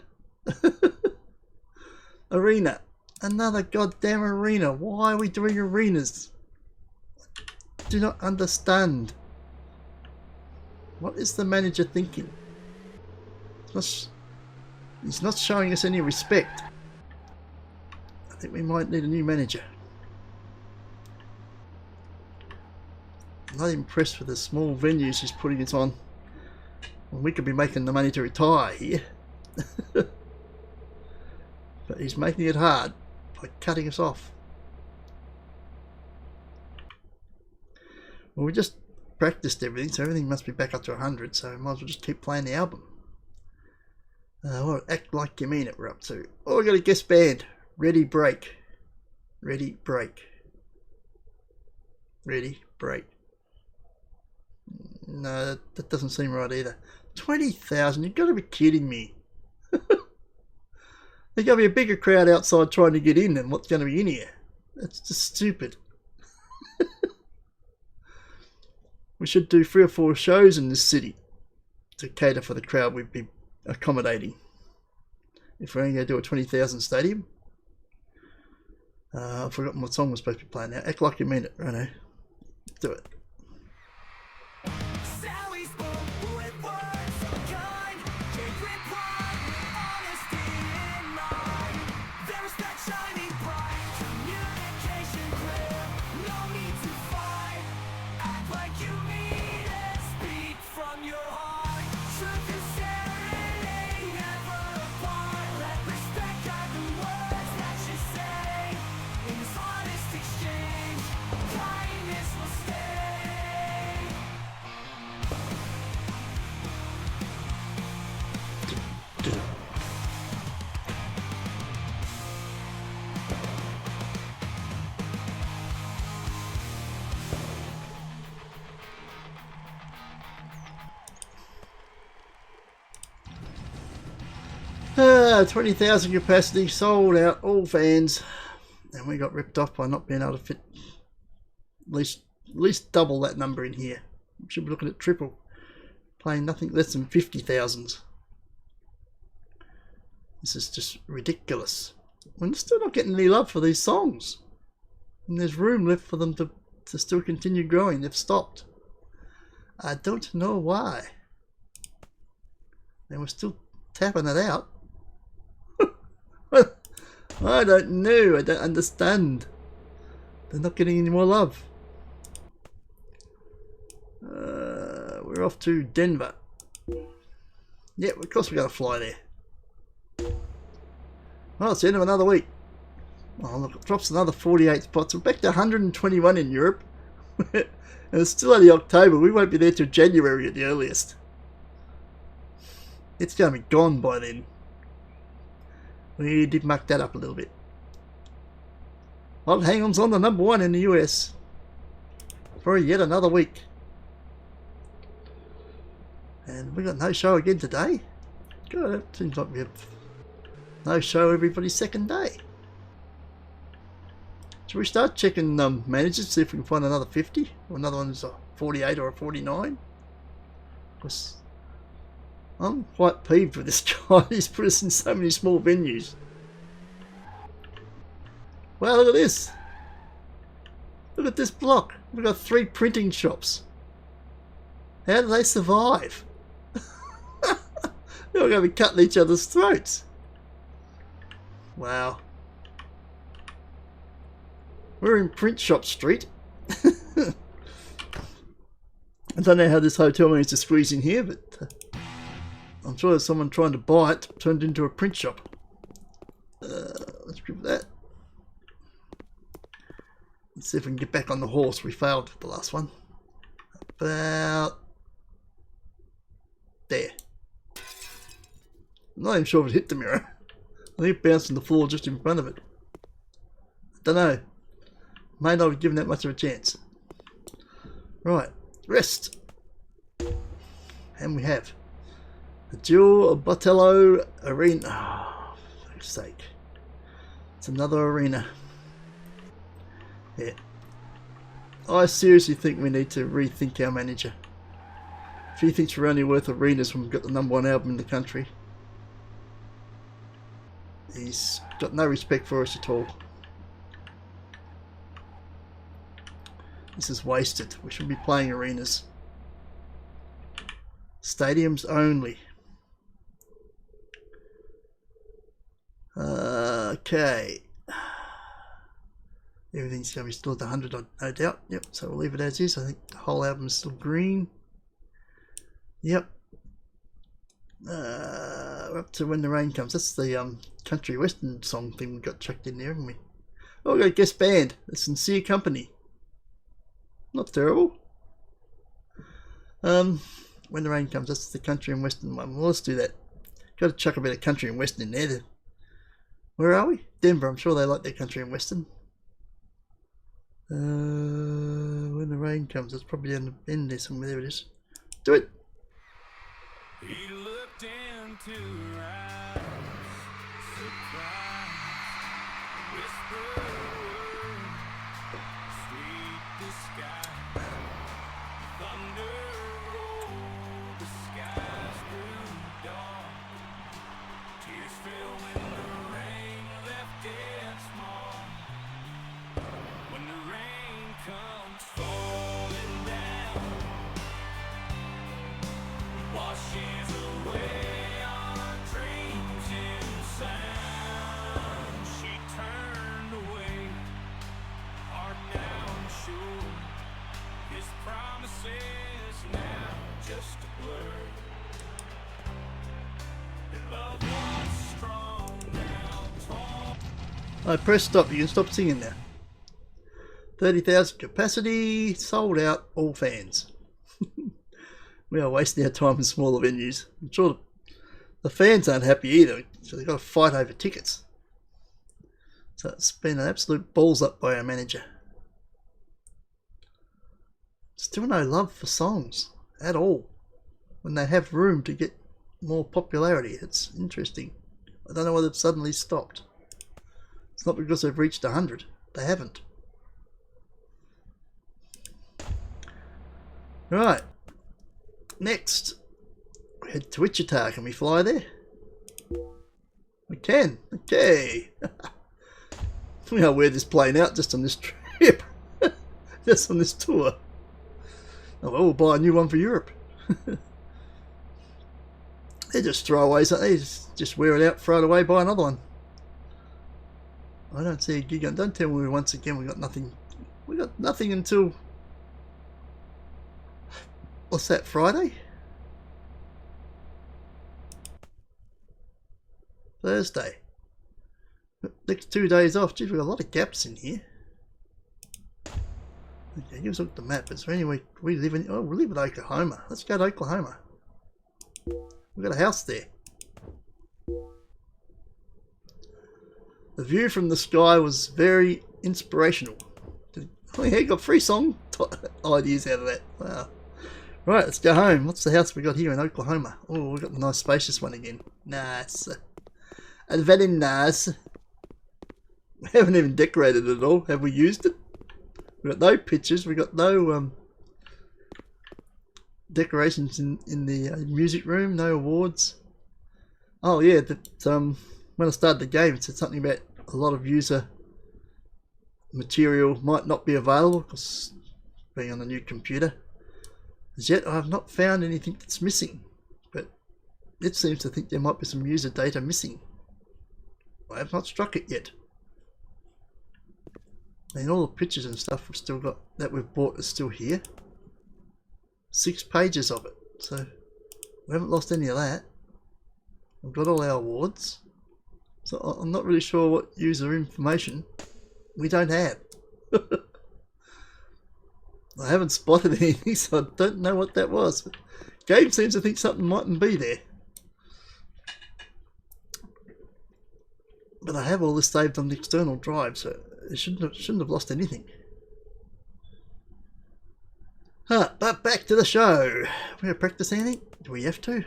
Arena. Another goddamn arena. Why are we doing arenas? I do not understand. What is the manager thinking? He's not showing us any respect. I think we might need a new manager. I'm not impressed with the small venues he's putting us on. Well, we could be making the money to retire here. But he's making it hard by cutting us off. Well, we just practiced everything, so everything must be back up to 100, so might as well just keep playing the album. Well, Act Like You Mean It we're up to. Oh, we got a guest band. Ready, break. Ready, break. Ready, break. No, that doesn't seem right either. 20,000, you've got to be kidding me. There's going to be a bigger crowd outside trying to get in than what's going to be in here. That's just stupid. We should do 3 or 4 shows in this city to cater for the crowd we'd be accommodating. If we're only going to do a 20,000 stadium. I've forgotten what song we're supposed to be playing now. Act like you mean it, Reno. Do it. Ah, 20,000 capacity, sold out, all fans. And we got ripped off by not being able to fit at least double that number in here. We should be looking at triple. Playing nothing less than 50,000. This is just ridiculous. We're still not getting any love for these songs. And there's room left for them to still continue growing. They've stopped. I don't know why. And we're still tapping it out. I don't know. I don't understand. They're not getting any more love. We're off to Denver. Yeah, of course we're going to fly there. Well, it's the end of another week. Oh, look, it drops another 48 spots. We're back to 121 in Europe. And it's still only October. We won't be there till January at the earliest. It's going to be gone by then. We did muck that up a little bit. Well, hang-on's on the number 1 in the US for yet another week. And we got no show again today. God, it seems like we have no show everybody's second day. Should we start checking managers, see if we can find another 50? Or another one's a 48 or a 49? Because I'm quite peeved with this guy. He's put us in so many small venues. Wow, look at this. Look at this block. We've got 3 printing shops. How do they survive? They're going to be cutting each other's throats. Wow. We're in Print Shop Street. I don't know how this hotel managed to squeeze in here, but I'm sure there's someone trying to buy it, turned into a print shop. Let's give that. Let's see if we can get back on the horse. We failed with the last one. About there. I'm not even sure if it hit the mirror. I think it bounced on the floor just in front of it. I don't know. May not have given that much of a chance. Right, rest. And we have the Gil Botello Arena. Oh, for fuck's sake. It's another arena. Yeah. I seriously think we need to rethink our manager. If he thinks we're only worth arenas when we've got the #1 album in the country, he's got no respect for us at all. This is wasted. We should be playing arenas. Stadiums only. Okay. Everything's going to be still at 100, no doubt. Yep, so we'll leave it as is. I think the whole album is still green. Yep. We're up to When the Rain Comes. That's the country western song thing we got chucked in there, haven't we? Oh, we got a guest band. The Sincere Company. Not terrible. When the Rain Comes, that's the country and western one. Well, let's do that. Got to chuck a bit of country and western in there. Where are we? Denver. I'm sure they like their country and western. When the Rain Comes, it's probably in the end there somewhere. There it is. Do it. He looked into her eyes, surprised, whispered a word, sweet disguise, thunder rolled, the skies grew dark, tears fell when the rain left its mark. I press stop. You can stop singing now. 30,000 capacity, sold out, all fans. We are wasting our time in smaller venues. I'm sure the fans aren't happy either, so they've got to fight over tickets. So it's been an absolute balls up by our manager. Still no love for songs at all when they have room to get more popularity. It's interesting. I don't know why they've suddenly stopped. It's not because they've reached 100. They haven't. Right. Next, we head to Wichita. Can we fly there? We can. Okay. We are wear this plane out just on this trip. Just on this tour. Oh, well, we'll buy a new one for Europe. They're just throwaways, aren't they? Just wear it out, throw it away, buy another one. I don't see a gig on. Don't tell me once again we got nothing. We got nothing until... What's that, Friday? Thursday. Next 2 days off. Geez, we've got a lot of gaps in here. Okay, give us a look at the map. Is there any way we live in? Oh, we live in Oklahoma. Let's go to Oklahoma. We've got a house there. The view from the sky was very inspirational. Oh yeah, got free song ideas out of that. Wow. Right, let's go home. What's the house we got here in Oklahoma? Oh, we got the nice spacious one again. Nice. And very nice. We haven't even decorated it at all. Have we used it? We got no pictures. We got no decorations in the music room. No awards. Oh yeah, that when I started the game, it said something about a lot of user material might not be available because being on a new computer. As yet, I have not found anything that's missing, but it seems to think there might be some user data missing. I have not struck it yet. And all the pictures and stuff we've still got that we've bought is still here. 6 pages of it, so we haven't lost any of that. We've got all our awards, so I'm not really sure what user information we don't have. I haven't spotted anything, so I don't know what that was. But game seems to think something mightn't be there. But I have all this saved on the external drive, so it shouldn't have lost anything. But back to the show. Are we going to practice anything? Do we have to?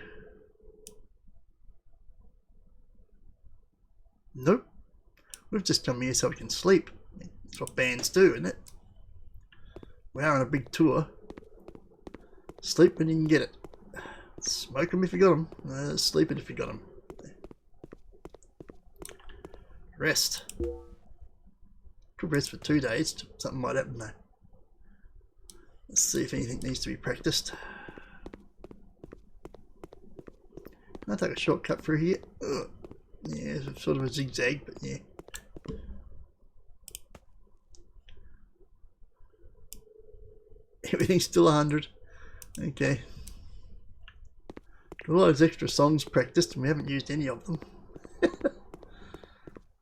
Nope. We've just come here so we can sleep. That's what bands do, isn't it? We are on a big tour. Sleep when you can get it. Smoke them if you got them. Sleep it if you got them. Rest. Could rest for 2 days. Something might happen though. Let's see if anything needs to be practiced. I'll take a shortcut through here. Ugh. Yeah, it's sort of a zigzag, but yeah. Everything's still 100. Okay. Got all those extra songs practiced and we haven't used any of them.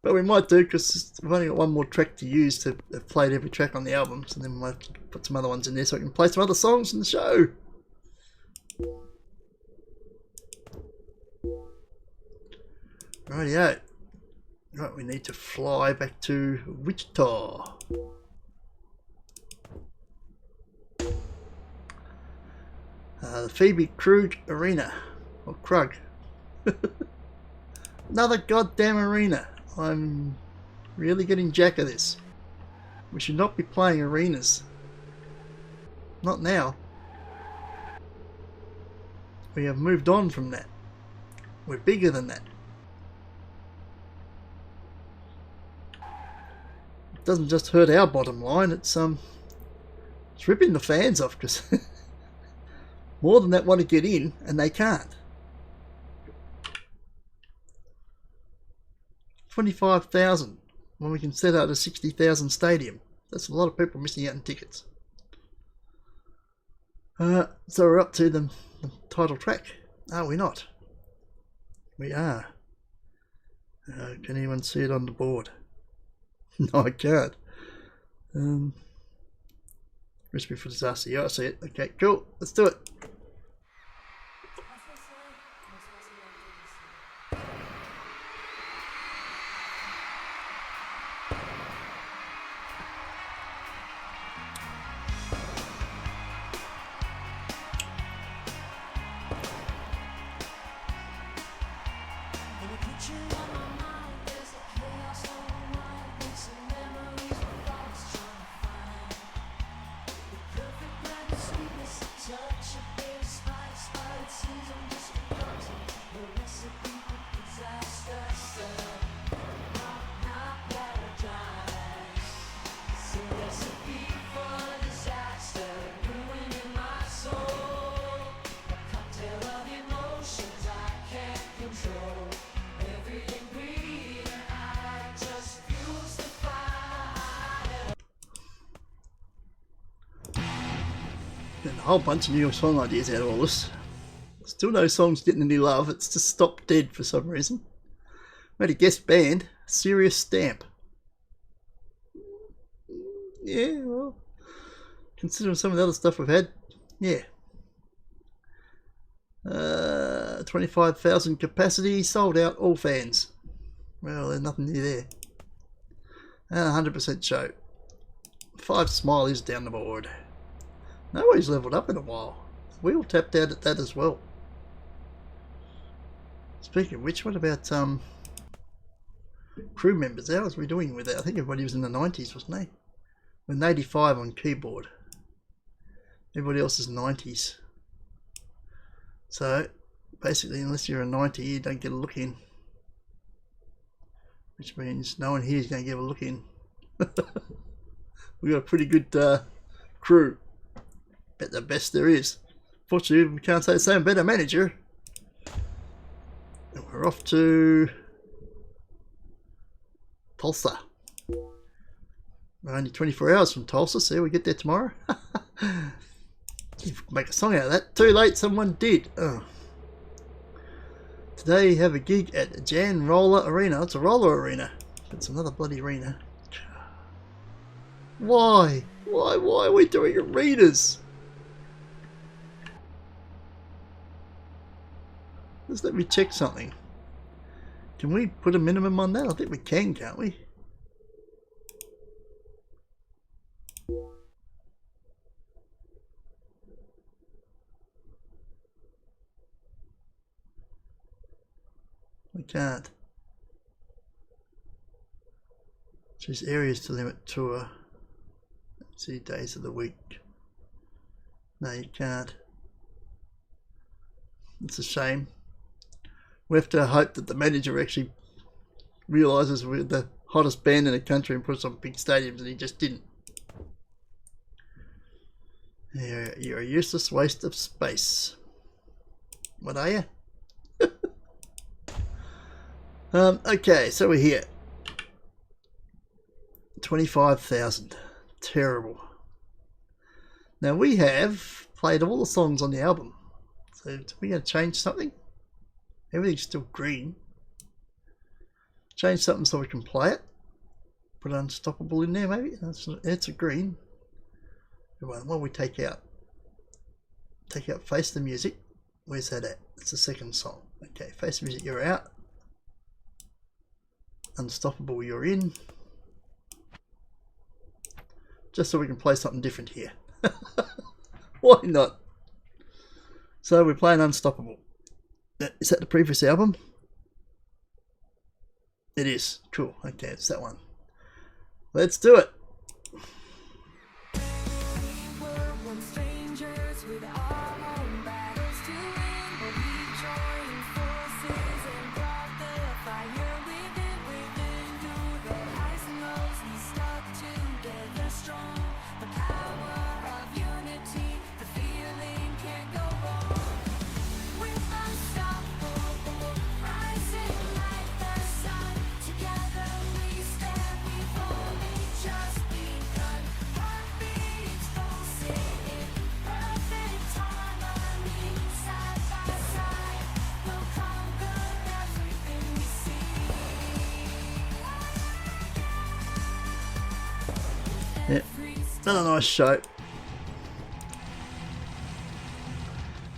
But we might do because we've only got one more track to use to have played every track on the album. So then we might have to put some other ones in there so I can play some other songs in the show. Rightio. Right, we need to fly back to Wichita. The Phoebe Krug Arena. Or Krug. Another goddamn arena. I'm really getting jack of this. We should not be playing arenas. Not now. We have moved on from that. We're bigger than that. It doesn't just hurt our bottom line, it's ripping the fans off because more than that want to get in and they can't. 25,000 when we can set out a 60,000 stadium. That's a lot of people missing out on tickets. So we're up to the title track. Are we not? We are. Can anyone see it on the board? No, I can't. Recipe for disaster. Yeah, I see it. Okay, cool. Let's do it. And a whole bunch of new song ideas out of all this. Still no songs getting any love. It's just stopped dead for some reason. We had a guest band, Serious Stamp. Yeah, well, considering some of the other stuff we've had, yeah. 25,000 capacity, sold out, all fans. Well, there's nothing new there. 100% show. 5 smileys down the board. Nobody's leveled up in a while. We all tapped out at that as well. Speaking of which, what about crew members? How was we doing with that? I think everybody was in the 90s, wasn't they? We're an 85 on keyboard. Everybody else is 90s. So basically, unless you're a 90, you don't get a look in. Which means no one here is going to get a look in. We've got a pretty good crew. Bet the best there is. Fortunately, we can't say the same about our manager. And we're off to Tulsa. We're only 24 hours from Tulsa, so we get there tomorrow. Make a song out of that. Too late, someone did. Oh. Today you have a gig at Jan Roller Arena. It's a roller arena. It's another bloody arena. Why? Why are we doing arenas? Just let me check something. Can we put a minimum on that? I think we can, can't we? We can't. Choose areas to limit tour. See days of the week. No, you can't. It's a shame. We have to hope that the manager actually realises we're the hottest band in the country and puts on big stadiums, and he just didn't. You're a useless waste of space. What are you? Okay, so we're here. 25,000. Terrible. Now we have played all the songs on the album. So are we going to change something? Everything's still green. Change something so we can play it. Put Unstoppable in there maybe. It's a green. What will we take out? Take out Face the Music. Where's that at? It's the second song. Okay, Face the Music, you're out. Unstoppable, you're in. Just so we can play something different here. Why not? So we're playing Unstoppable. Is that the previous album? It is. Cool. Okay, it's that one. Let's do it. Together we stand before me just because Done a nice show.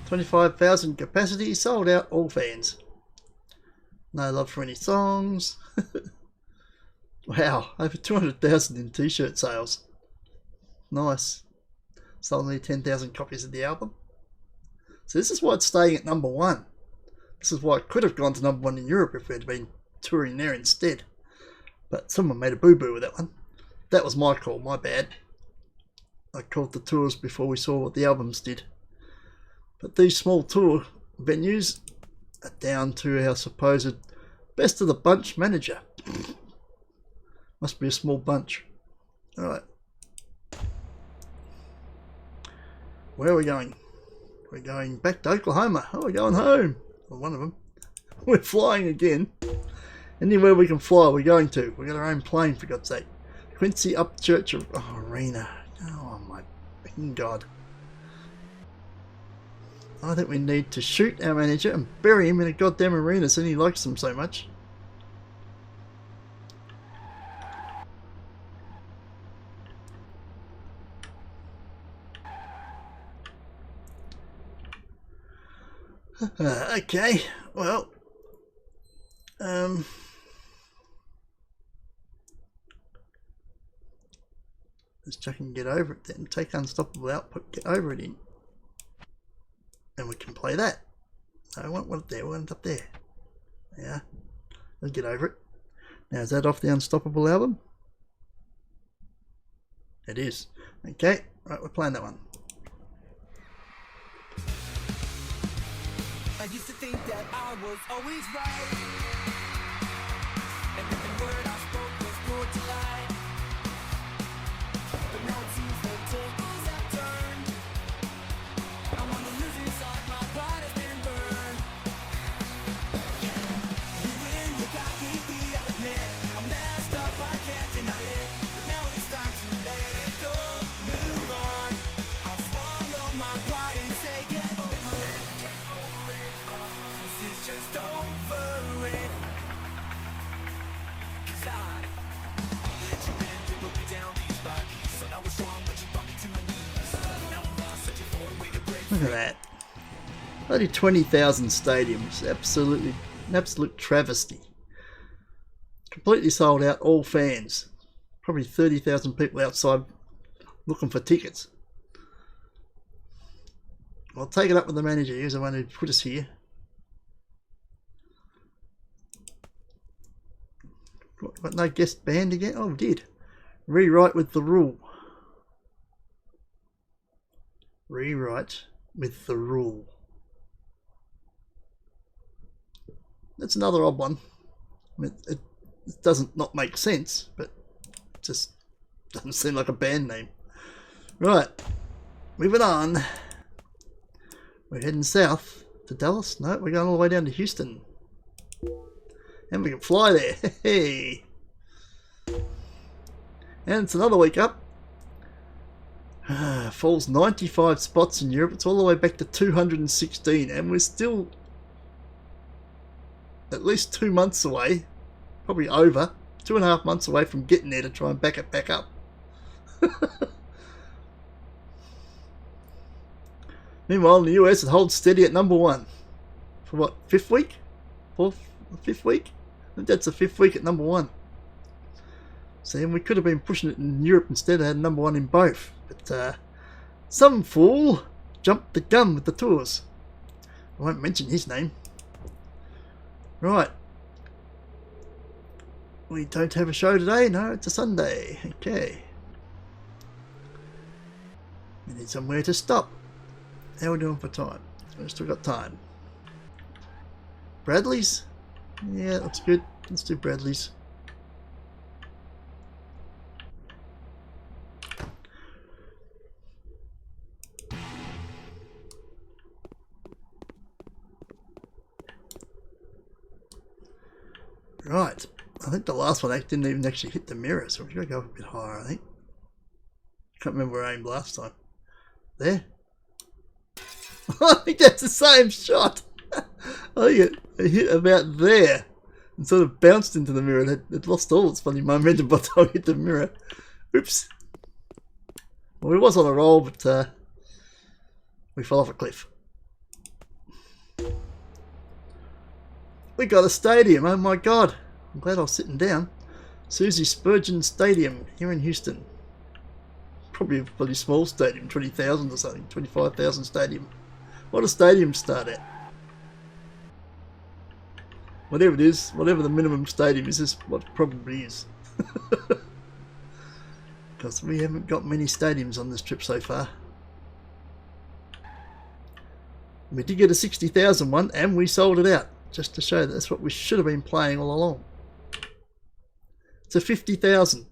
25,000 capacity, sold out, all fans. No love for any songs. Wow, over 200,000 in t-shirt sales. Nice. Sold nearly 10,000 copies of the album. So this is why it's staying at number 1. This is why it could have gone to number 1 in Europe if we had been touring there instead. But someone made a boo-boo with that one. That was my call, my bad. I called the tours before we saw what the albums did. But these small tour venues are down to our supposed best of the bunch manager. Must be a small bunch. Alright. Where are we going? We're going back to Oklahoma. Oh, we're going home. Well, one of them. We're flying again. Anywhere we can fly, we're going to. We've got our own plane, for God's sake. Quincy Upchurch Arena. Oh my fucking God. I think we need to shoot our manager and bury him in a goddamn arena since he likes them so much. Okay, well, let's check and get over it then. Take unstoppable output, get over it in. And we can play that. No, I want one there, we want it up there. Yeah, let's get over it. Now, is that off the Unstoppable album? It is. Okay, right, we're playing that one. I used to think that I was always right, and every word I spoke was brought to light. But now it seems the tables have turned. I'm on the losing side, my pride has been burned. You win, you got me beat, I admit I'm messed up, I can't deny it. But now it's time to let it go, move on. I'll swallow my pride and say get over it. It's just over it. 'Cause I let you in, you put me down these bodies. Said I was wrong, but you brought me to my knees. Now I'm lost, searching for a way to break. Look at that. Bloody 20,000 stadiums. Absolutely, an absolute travesty. Completely sold out, all fans. Probably 30,000 people outside looking for tickets. I'll take it up with the manager. He's the one who put us here. Got no guest band again? Oh, we did. Rewrite with the rule. Rewrite with the rule. That's another odd one. I mean, it doesn't not make sense, but it just doesn't seem like a band name. Right, moving on. We're heading south to Dallas. No, we're going all the way down to Houston. And we can fly there. Hey. And it's another week up. Falls 95 spots in Europe. It's all the way back to 216. And we're still at least 2 months away. Probably over. 2.5 months away from getting there to try and back it back up. Meanwhile, in the US, it holds steady at number 1. For what, 5th week? 5th week? I think that's the 5th week at number 1. See, and we could have been pushing it in Europe instead of had number 1 in both. But some fool jumped the gun with the tours. I won't mention his name. Right. We don't have a show today. No, it's a Sunday. Okay. We need somewhere to stop. How are we doing for time? We've still got time. Bradley's? Yeah, looks good. Let's do Bradley's. Right. I think the last one didn't even actually hit the mirror, so we've got to go up a bit higher, I think. Can't remember where I aimed last time. There. I think that's the same shot. I think it hit about there and sort of bounced into the mirror. It lost all its funny momentum by the time it hit the mirror. Oops. Well, we was on a roll, but we fell off a cliff. We got a stadium, oh my god. I'm glad I was sitting down. Susie Spurgeon Stadium here in Houston. Probably a pretty small stadium, 20,000 or something, 25,000 stadium. What do stadiums start at? Whatever it is, whatever the minimum stadium is what it probably is. Because we haven't got many stadiums on this trip so far. We did get a 60,000 one and we sold it out. Just to show that that's what we should have been playing all along. It's a 50,000.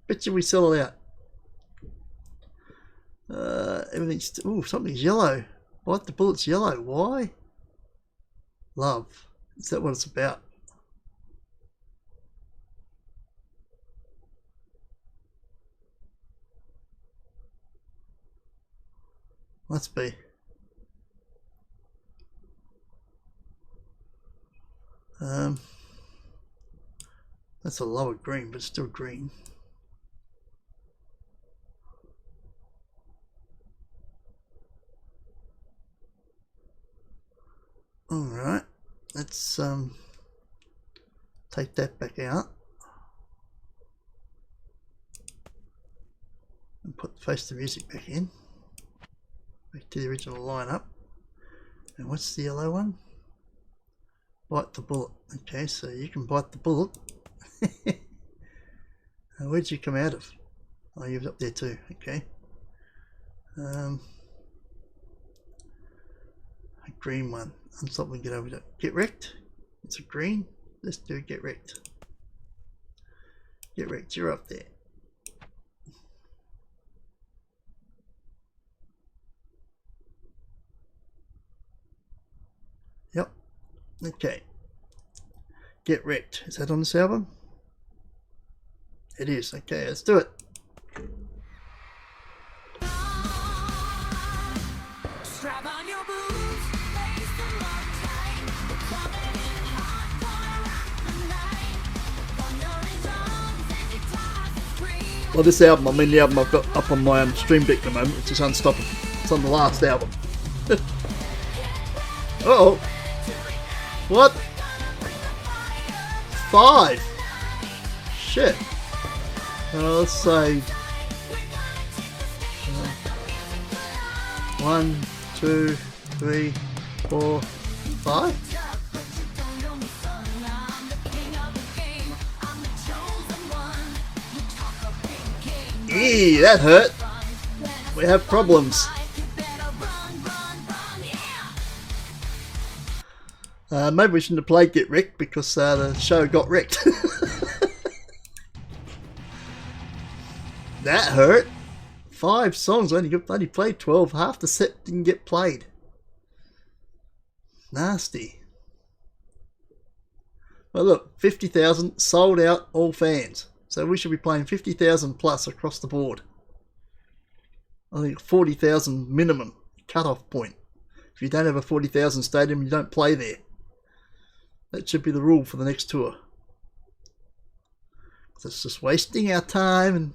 Bet you we sell it out. Everything's... Ooh, something's yellow. What? The bullet's yellow. Why? Love. Is that what it's about? Must be. That's a lower green, but still green. Alright, let's take that back out and put face the music back in, back to the original lineup. And what's the yellow one? Bite the bullet. Okay, so you can bite the bullet. Where'd you come out of? Oh, you was up there too. Okay. A green one. Unstop and get over to get wrecked. It's a green. Let's do get wrecked. Get wrecked. You're up there. Yep. Okay. Get wrecked. Is that on this album? It is. Okay, let's do it. Strap on your boots, face them up tight. Coming in hot, gonna rock the night. Thundering drums and guitars scream. Well, this album, I mean the album I've got up on my stream deck at the moment, which is Unstoppable. It's on the last album. Uh-oh. What? 5. Shit. Let's say 1, 2, 3, 4, 5. Eee, that hurt. We have problems. Maybe we shouldn't have played Get Wrecked because the show got wrecked. That hurt. 5 songs, only played 12. Half the set didn't get played. Nasty. Well, look, 50,000 sold out, all fans. So we should be playing 50,000 plus across the board. I think 40,000 minimum cut-off point. If you don't have a 40,000 stadium, you don't play there. That should be the rule for the next tour. It's just wasting our time and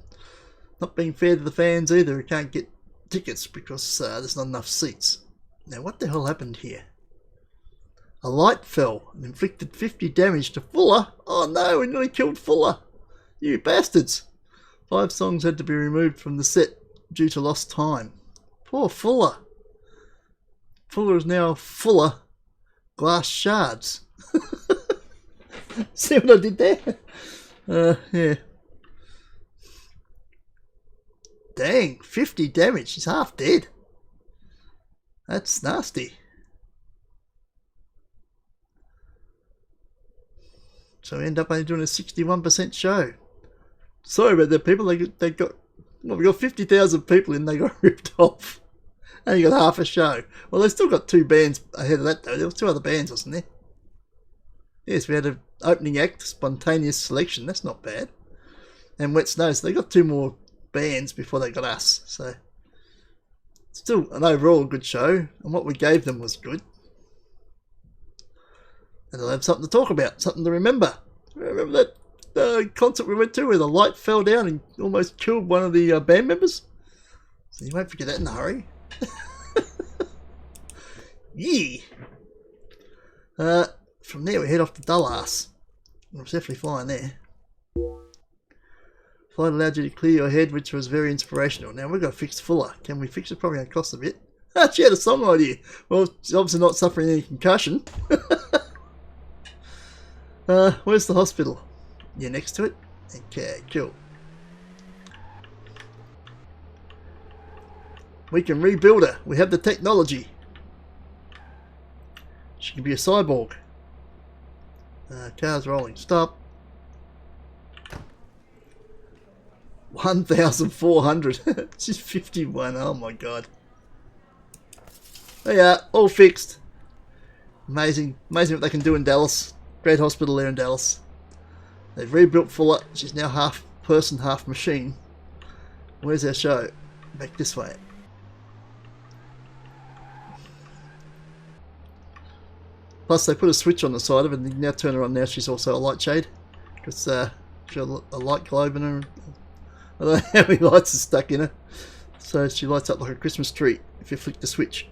not being fair to the fans either who can't get tickets because there's not enough seats. Now what the hell happened here? A light fell and inflicted 50 damage to Fuller. Oh no, we nearly killed Fuller. You bastards. 5 songs had to be removed from the set due to lost time. Poor Fuller. Fuller is now Fuller glass shards. See what I did there? Yeah. Dang, 50 damage. He's half dead. That's nasty. So we end up only doing a 61% show. Sorry about that, people. They got well, we got 50,000 people in. They got ripped off. And you got half a show. Well, they still got 2 bands ahead of that though. There was 2 other bands, wasn't there? Yes, we had an opening act, spontaneous selection. That's not bad. And Wet Snow. So they got 2 more bands before they got us. So still an overall good show. And what we gave them was good. And they'll have something to talk about, something to remember. Remember that concert we went to where the light fell down and almost killed one of the band members? You won't forget that in a hurry. Yee! From there we head off to Dullas. I was definitely flying there. Flight allowed you to clear your head, which was very inspirational. Now we've got to fix Fuller. Can we fix it? Probably going to cost a bit. She had a song idea. Well, she's obviously not suffering any concussion. Where's the hospital? You're next to it? Okay, cool. We can rebuild her. We have the technology. She can be a cyborg. Car's rolling. Stop. 1,400. She's 51. Oh my god. There you are. All fixed. Amazing. Amazing what they can do in Dallas. Great hospital there in Dallas. They've rebuilt Fuller. She's now half person, half machine. Where's our show? Back this way. Plus they put a switch on the side of it and you can now turn her on. Now she's also a light shade. Because she's got a light globe in her. I don't know how many lights are stuck in her. So she lights up like a Christmas tree if you flick the switch.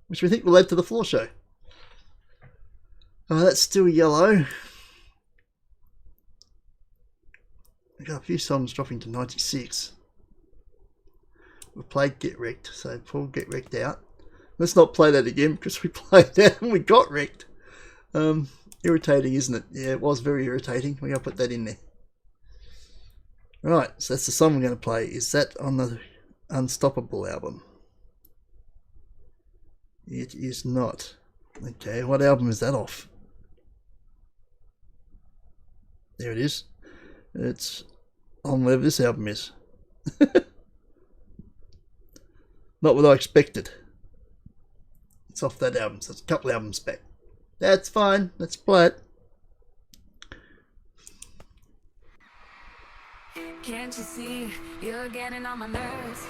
Which we think will add to the floor show. Oh, that's still yellow. We've got a few songs dropping to 96. We've played Get Wrecked, so pull Get Wrecked out. Let's not play that again because we played that and we got wrecked. Irritating, isn't it? Yeah, it was very irritating. We're going to put that in there. Right, so that's the song we're going to play. Is that on the Unstoppable album? It is not. Okay, what album is that off? There it is. It's on whatever this album is. Not what I expected. It's off that album, so it's a couple albums back. That's fine, let's play it. Can't you see you're getting on my nerves?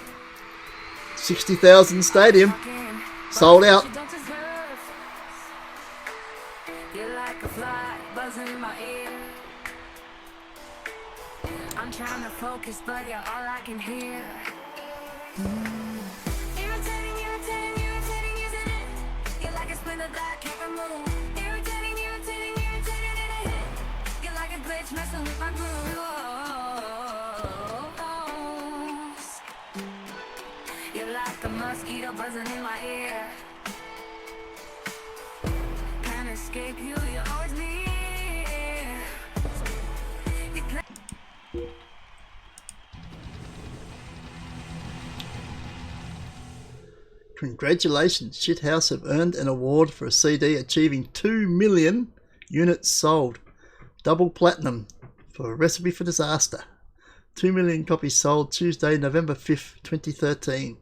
60,000 stadium. Sold out. You're like a fly buzzing in my ear. I'm trying to focus, but you're all I can hear. Irritating, irritating, irritating, isn't it? You're like a splinter that I can't remove. Irritating, irritating, irritating, in a hit. You're like a glitch messing with my groove. You're like a mosquito buzzing in my ear. Can't escape you, you're always near. You play. Congratulations, Schitthouse have earned an award for a CD achieving 2 million units sold. Double platinum for A Recipe for Disaster. 2 million copies sold Tuesday, November 5th, 2013.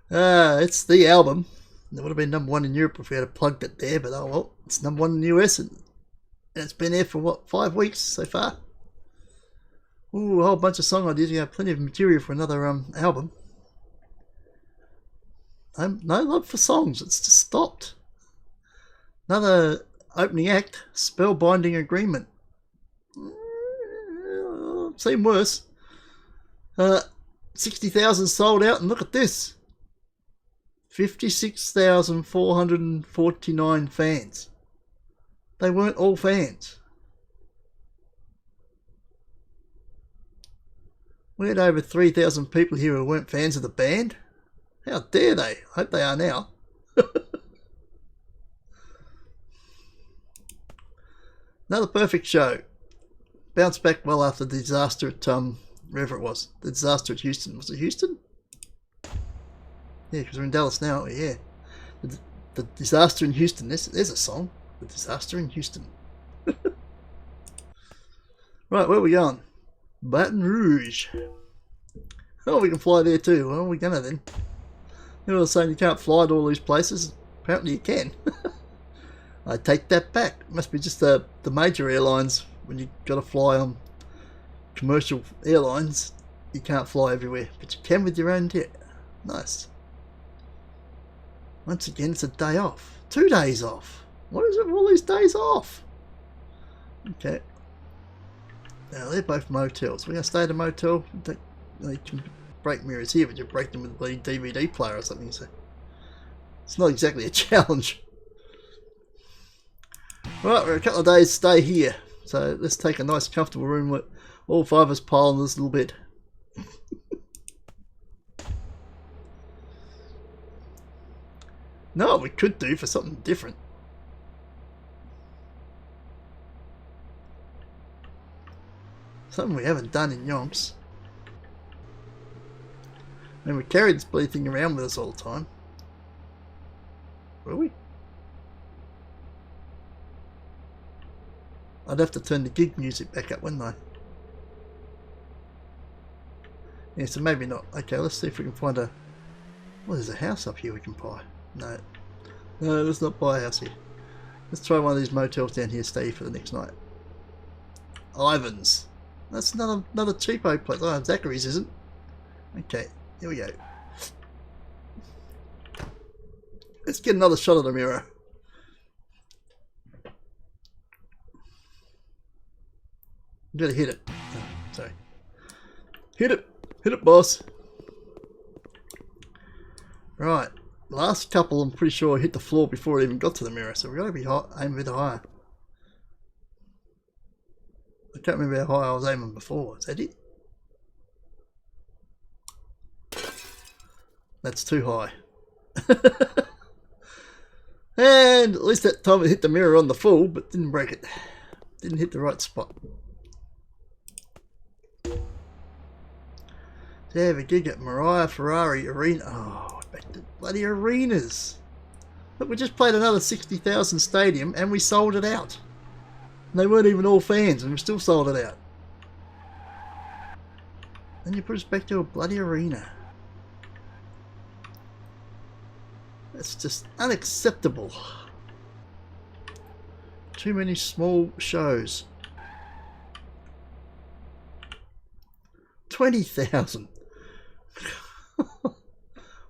It's the album. It would have been number one in Europe if we had plugged it there, but oh well, it's number one in the US and it's been there for what, 5 weeks so far? Ooh, a whole bunch of song ideas. You have plenty of material for another album. No love for songs. It's just stopped. Another opening act. Spellbinding Agreement. Seen worse. 60,000 sold out, and look at this. 56,449 fans. They weren't all fans. We had over 3,000 people here who weren't fans of the band. How dare they? I hope they are now. Another perfect show. Bounced back well after the disaster at, wherever it was. The disaster at Houston. Was it Houston? Yeah, because we're in Dallas now. Yeah. The disaster in Houston. There's a song. The disaster in Houston. Right, where are we going? Baton Rouge. Oh, we can fly there too. Well, we're gonna then. You know, saying you can't fly to all these places. Apparently you can. I take that back. It must be just the major airlines. When you got to fly on commercial airlines, you can't fly everywhere, but you can with your own jet. Nice. Once again, it's a day off. 2 days off. What is it with all these days off? Okay. Now they're both motels. We're going to stay at a motel. They can break mirrors here, but you break them with a bloody DVD player or something. So it's not exactly a challenge. Right, we're a couple of days to stay here. So let's take a nice comfortable room with all five of us pile in this little bed. No, what we could do for something different. Something we haven't done in yonks. I mean, we carried this bloody thing around with us all the time. Will we? I'd have to turn the gig music back up, wouldn't I? Yeah, so maybe not. Okay, let's see if we can find a... Well, there's a house up here we can buy. No. No, let's not buy a house here. Let's try one of these motels down here, stay for the next night. Ivan's. That's another cheapo place. Oh, Zachary's isn't. Okay, here we go. Let's get another shot of the mirror. You gotta hit it. Oh, sorry. Hit it! Hit it, boss! Right. Last couple, I'm pretty sure, hit the floor before it even got to the mirror, so we've got to be aiming a bit higher. I can't remember how high I was aiming before. Is that it? That's too high. And at least that time it hit the mirror on the full, but didn't break it. Didn't hit the right spot. So have a gig at Mariah Ferrari Arena. Oh, back to bloody arenas. But we just played another 60,000 stadium and we sold it out. And they weren't even all fans and we still sold it out. Then you put us back to a bloody arena. That's just unacceptable. Too many small shows. 20,000.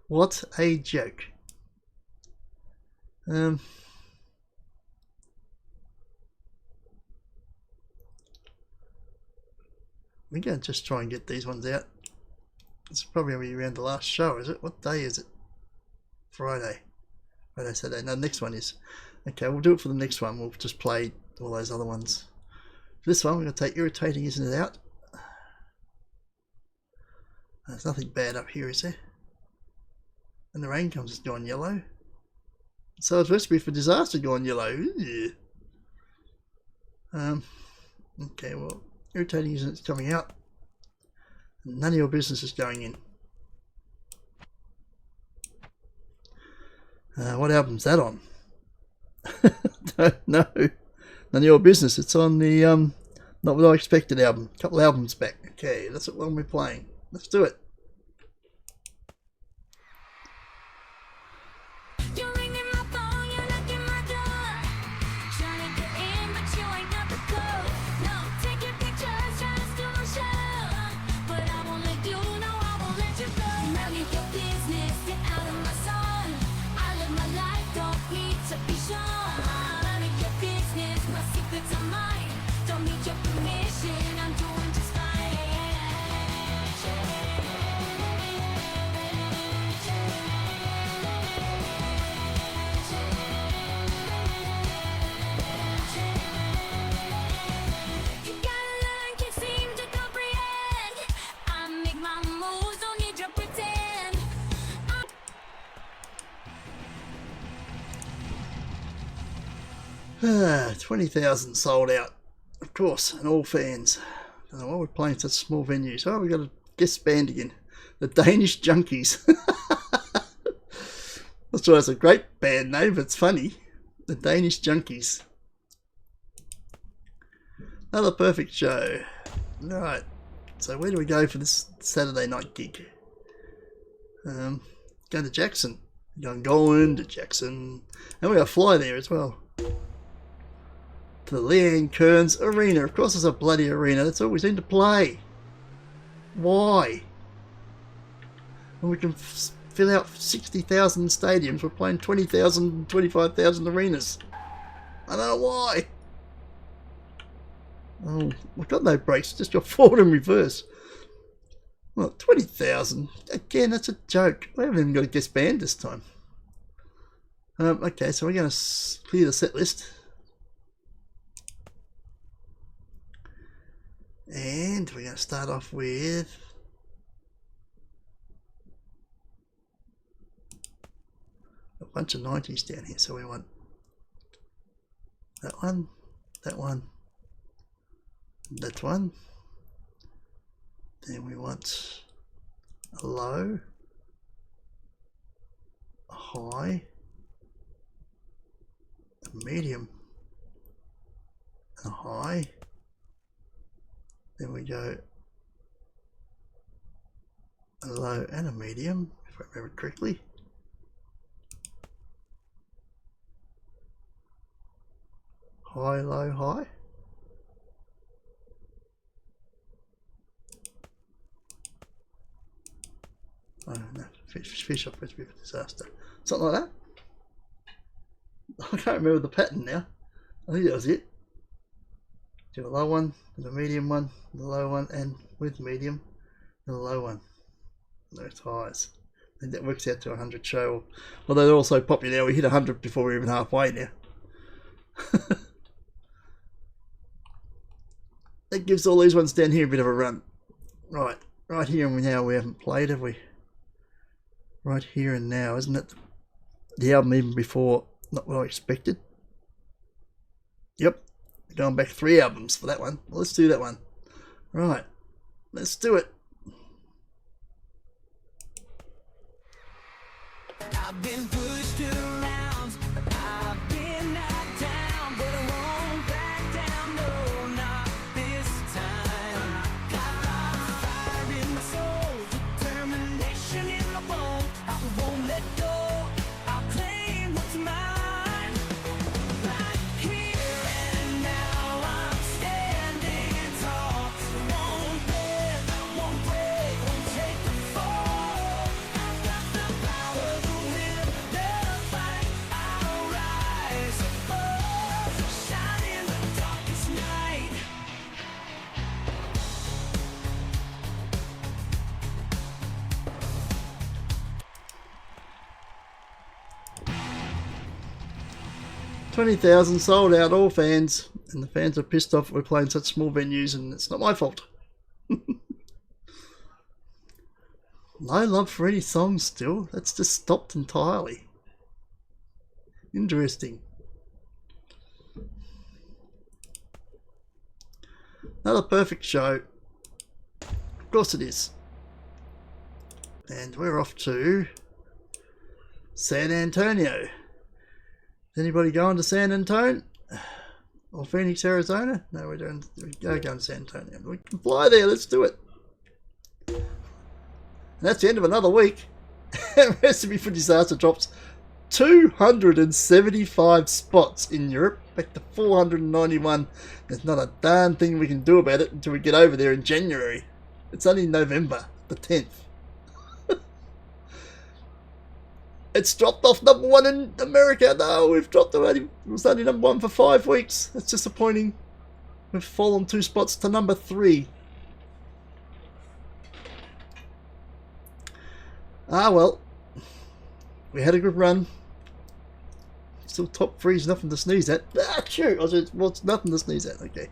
What a joke. We're going to just try and get these ones out. It's probably going to be around the last show, is it? What day is it? Friday. Friday, Saturday. No, next one is. Okay, we'll do it for the next one. We'll just play all those other ones. For this one, we're going to take Irritating, Isn't It out. There's nothing bad up here, is there? And the rain comes, it's gone yellow. So it's Recipe for Disaster gone yellow. Yeah. Okay, well, Irritating, Isn't It's coming out. None of Your Business is going in. What album's that on? Don't know. None of Your Business. It's on the Not What I Expected album. A couple albums back. Okay, that's what one we're playing. Let's do it. You're ringing my phone, you're knocking my door. Trying to get in, but you ain't got the code. No, taking pictures, trying to steal my show. But I won't let you, no, I won't let you go. Now you your business, get out of my zone. I live my life, don't need to be shown. None of your business, my secrets are mine. Don't need your permission, I'm doing just fine. You gotta learn, can't seem to comprehend. I make my moves, don't need your pretend. 20,000 sold out. Of course, and all fans. I don't know why we're playing such small venues. Oh, we've got a guest band again. The Danish Junkies. That's sure it's a great band name, but it's funny. The Danish Junkies. Another perfect show. Alright, so where do we go for this Saturday night gig? Going to Jackson. Going to Jackson. And we got a fly there as well. To the Leanne Kearns Arena. Of course, it's a bloody arena. That's all we seem to play. Why? When we can fill out 60,000 stadiums, we're playing 20,000, 25,000 arenas. I don't know why. Oh, we've got no brakes, just got forward and reverse. Well, 20,000. Again, that's a joke. We haven't even got a guest band this time. Okay, so we're going to clear the set list. And we're going to start off with a bunch of 90s down here. So we want that one, that one, that one. Then we want a low, a high, a medium, a high. Then we go a low and a medium, if I remember correctly. High, low, high. Oh no, fish off was a bit of a disaster. Something like that. I can't remember the pattern now. I think that was it. Do a low one, the medium one, the low one, and with medium, the low one. Those highs. And that works out to 100 show. Although they're all so popular now, we hit 100 before we're even halfway now. That gives all these ones down here a bit of a run. Right here and now we haven't played, have we? Right here and now, isn't it? The album even before, not what I expected. Yep, going back 3 albums for that one. Well, let's do that one. Right, let's do it. I've been pushed around, I've been knocked down, but I won't back down, no, not this time. Got fire in my soul, determination in my bones. I won't let go, I'll claim what's mine. Right here and now, I'm standing tall. Won't bend, won't break, won't take the fall. I've got the power to win the fight. I'll rise above, shine in the darkest night. $20,000 sold out, all fans, and the fans are pissed off we're playing such small venues, and it's not my fault. No love for any songs still. That's just stopped entirely. Interesting. Another perfect show. Of course it is. And we're off to San Antonio. Is anybody going to San Antonio? Or Phoenix, Arizona? No, we're going to San Antonio. We can fly there, let's do it. And that's the end of another week. Recipe for Disaster drops 275 spots in Europe, back to 491. There's not a darn thing we can do about it until we get over there in January. It's only November the 10th. It's dropped off #1 in America. No, we've dropped already. It was only #1 for 5 weeks. That's disappointing. We've fallen 2 spots to #3. Ah well, we had a good run. Still top 3 is nothing to sneeze at. Ah, shoot! I said, well, it's nothing to sneeze at. Okay.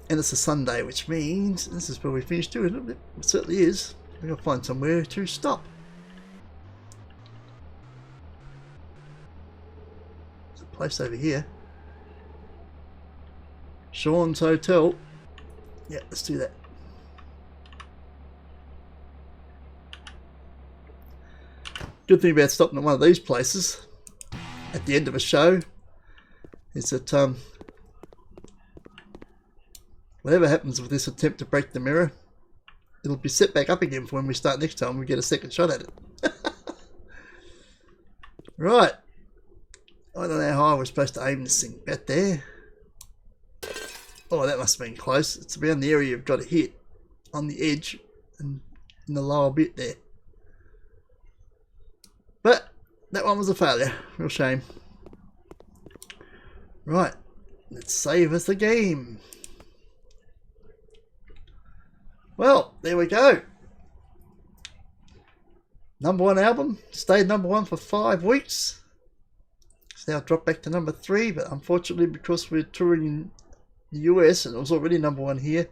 And it's a Sunday, which means this is where we finished too, isn't it? It certainly is. We're gonna find somewhere to stop. There's a place over here. Sean's Hotel. Yeah, let's do that. Good thing about stopping at one of these places at the end of a show is that whatever happens with this attempt to break the mirror, it'll be set back up again for when we start next time. We get a second shot at it. Right. I don't know how high we're supposed to aim this thing. About there. Oh, that must have been close. It's around the area you've got to hit on the edge and in the lower bit there. But that one was a failure. Real shame. Right. Let's save us the game. Well, there we go. #1 album, stayed #1 for 5 weeks. It's now dropped back to #3, but unfortunately because we're touring in the US and it was already #1 here,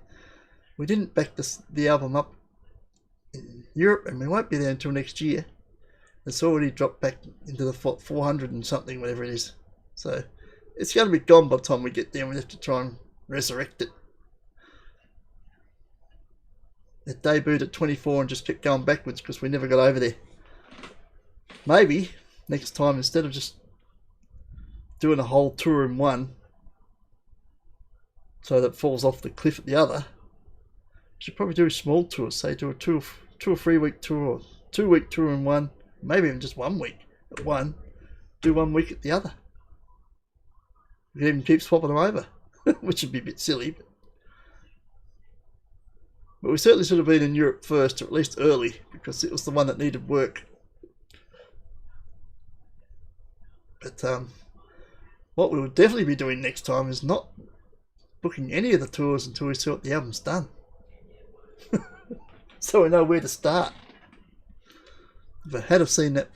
we didn't back the album up in Europe, and we won't be there until next year. It's already dropped back into the 400 and something, whatever it is. So it's going to be gone by the time we get there. We have to try and resurrect it. It debuted at 24 and just kept going backwards because we never got over there. Maybe next time, instead of just doing a whole tour in one so that it falls off the cliff at the other, we should probably do small tours. Say do a 2 or 3 week tour, or 2-week tour in one, maybe even just 1 week at one, do 1 week at the other. We could even keep swapping them over, which would be a bit silly. But we certainly should have been in Europe first, or at least early, because it was the one that needed work. But what we will definitely be doing next time is not booking any of the tours until we see what the album's done. So we know where to start. If I had have seen that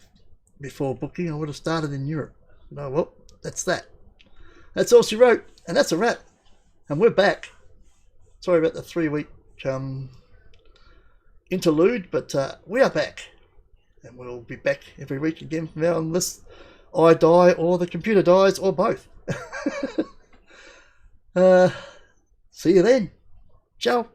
before booking, I would have started in Europe. No, well, that's that. That's all she wrote, and that's a wrap. And we're back. Sorry about the 3-week interlude, but we are back, and we'll be back every week again from now, unless I die or the computer dies or both. See you then. Ciao.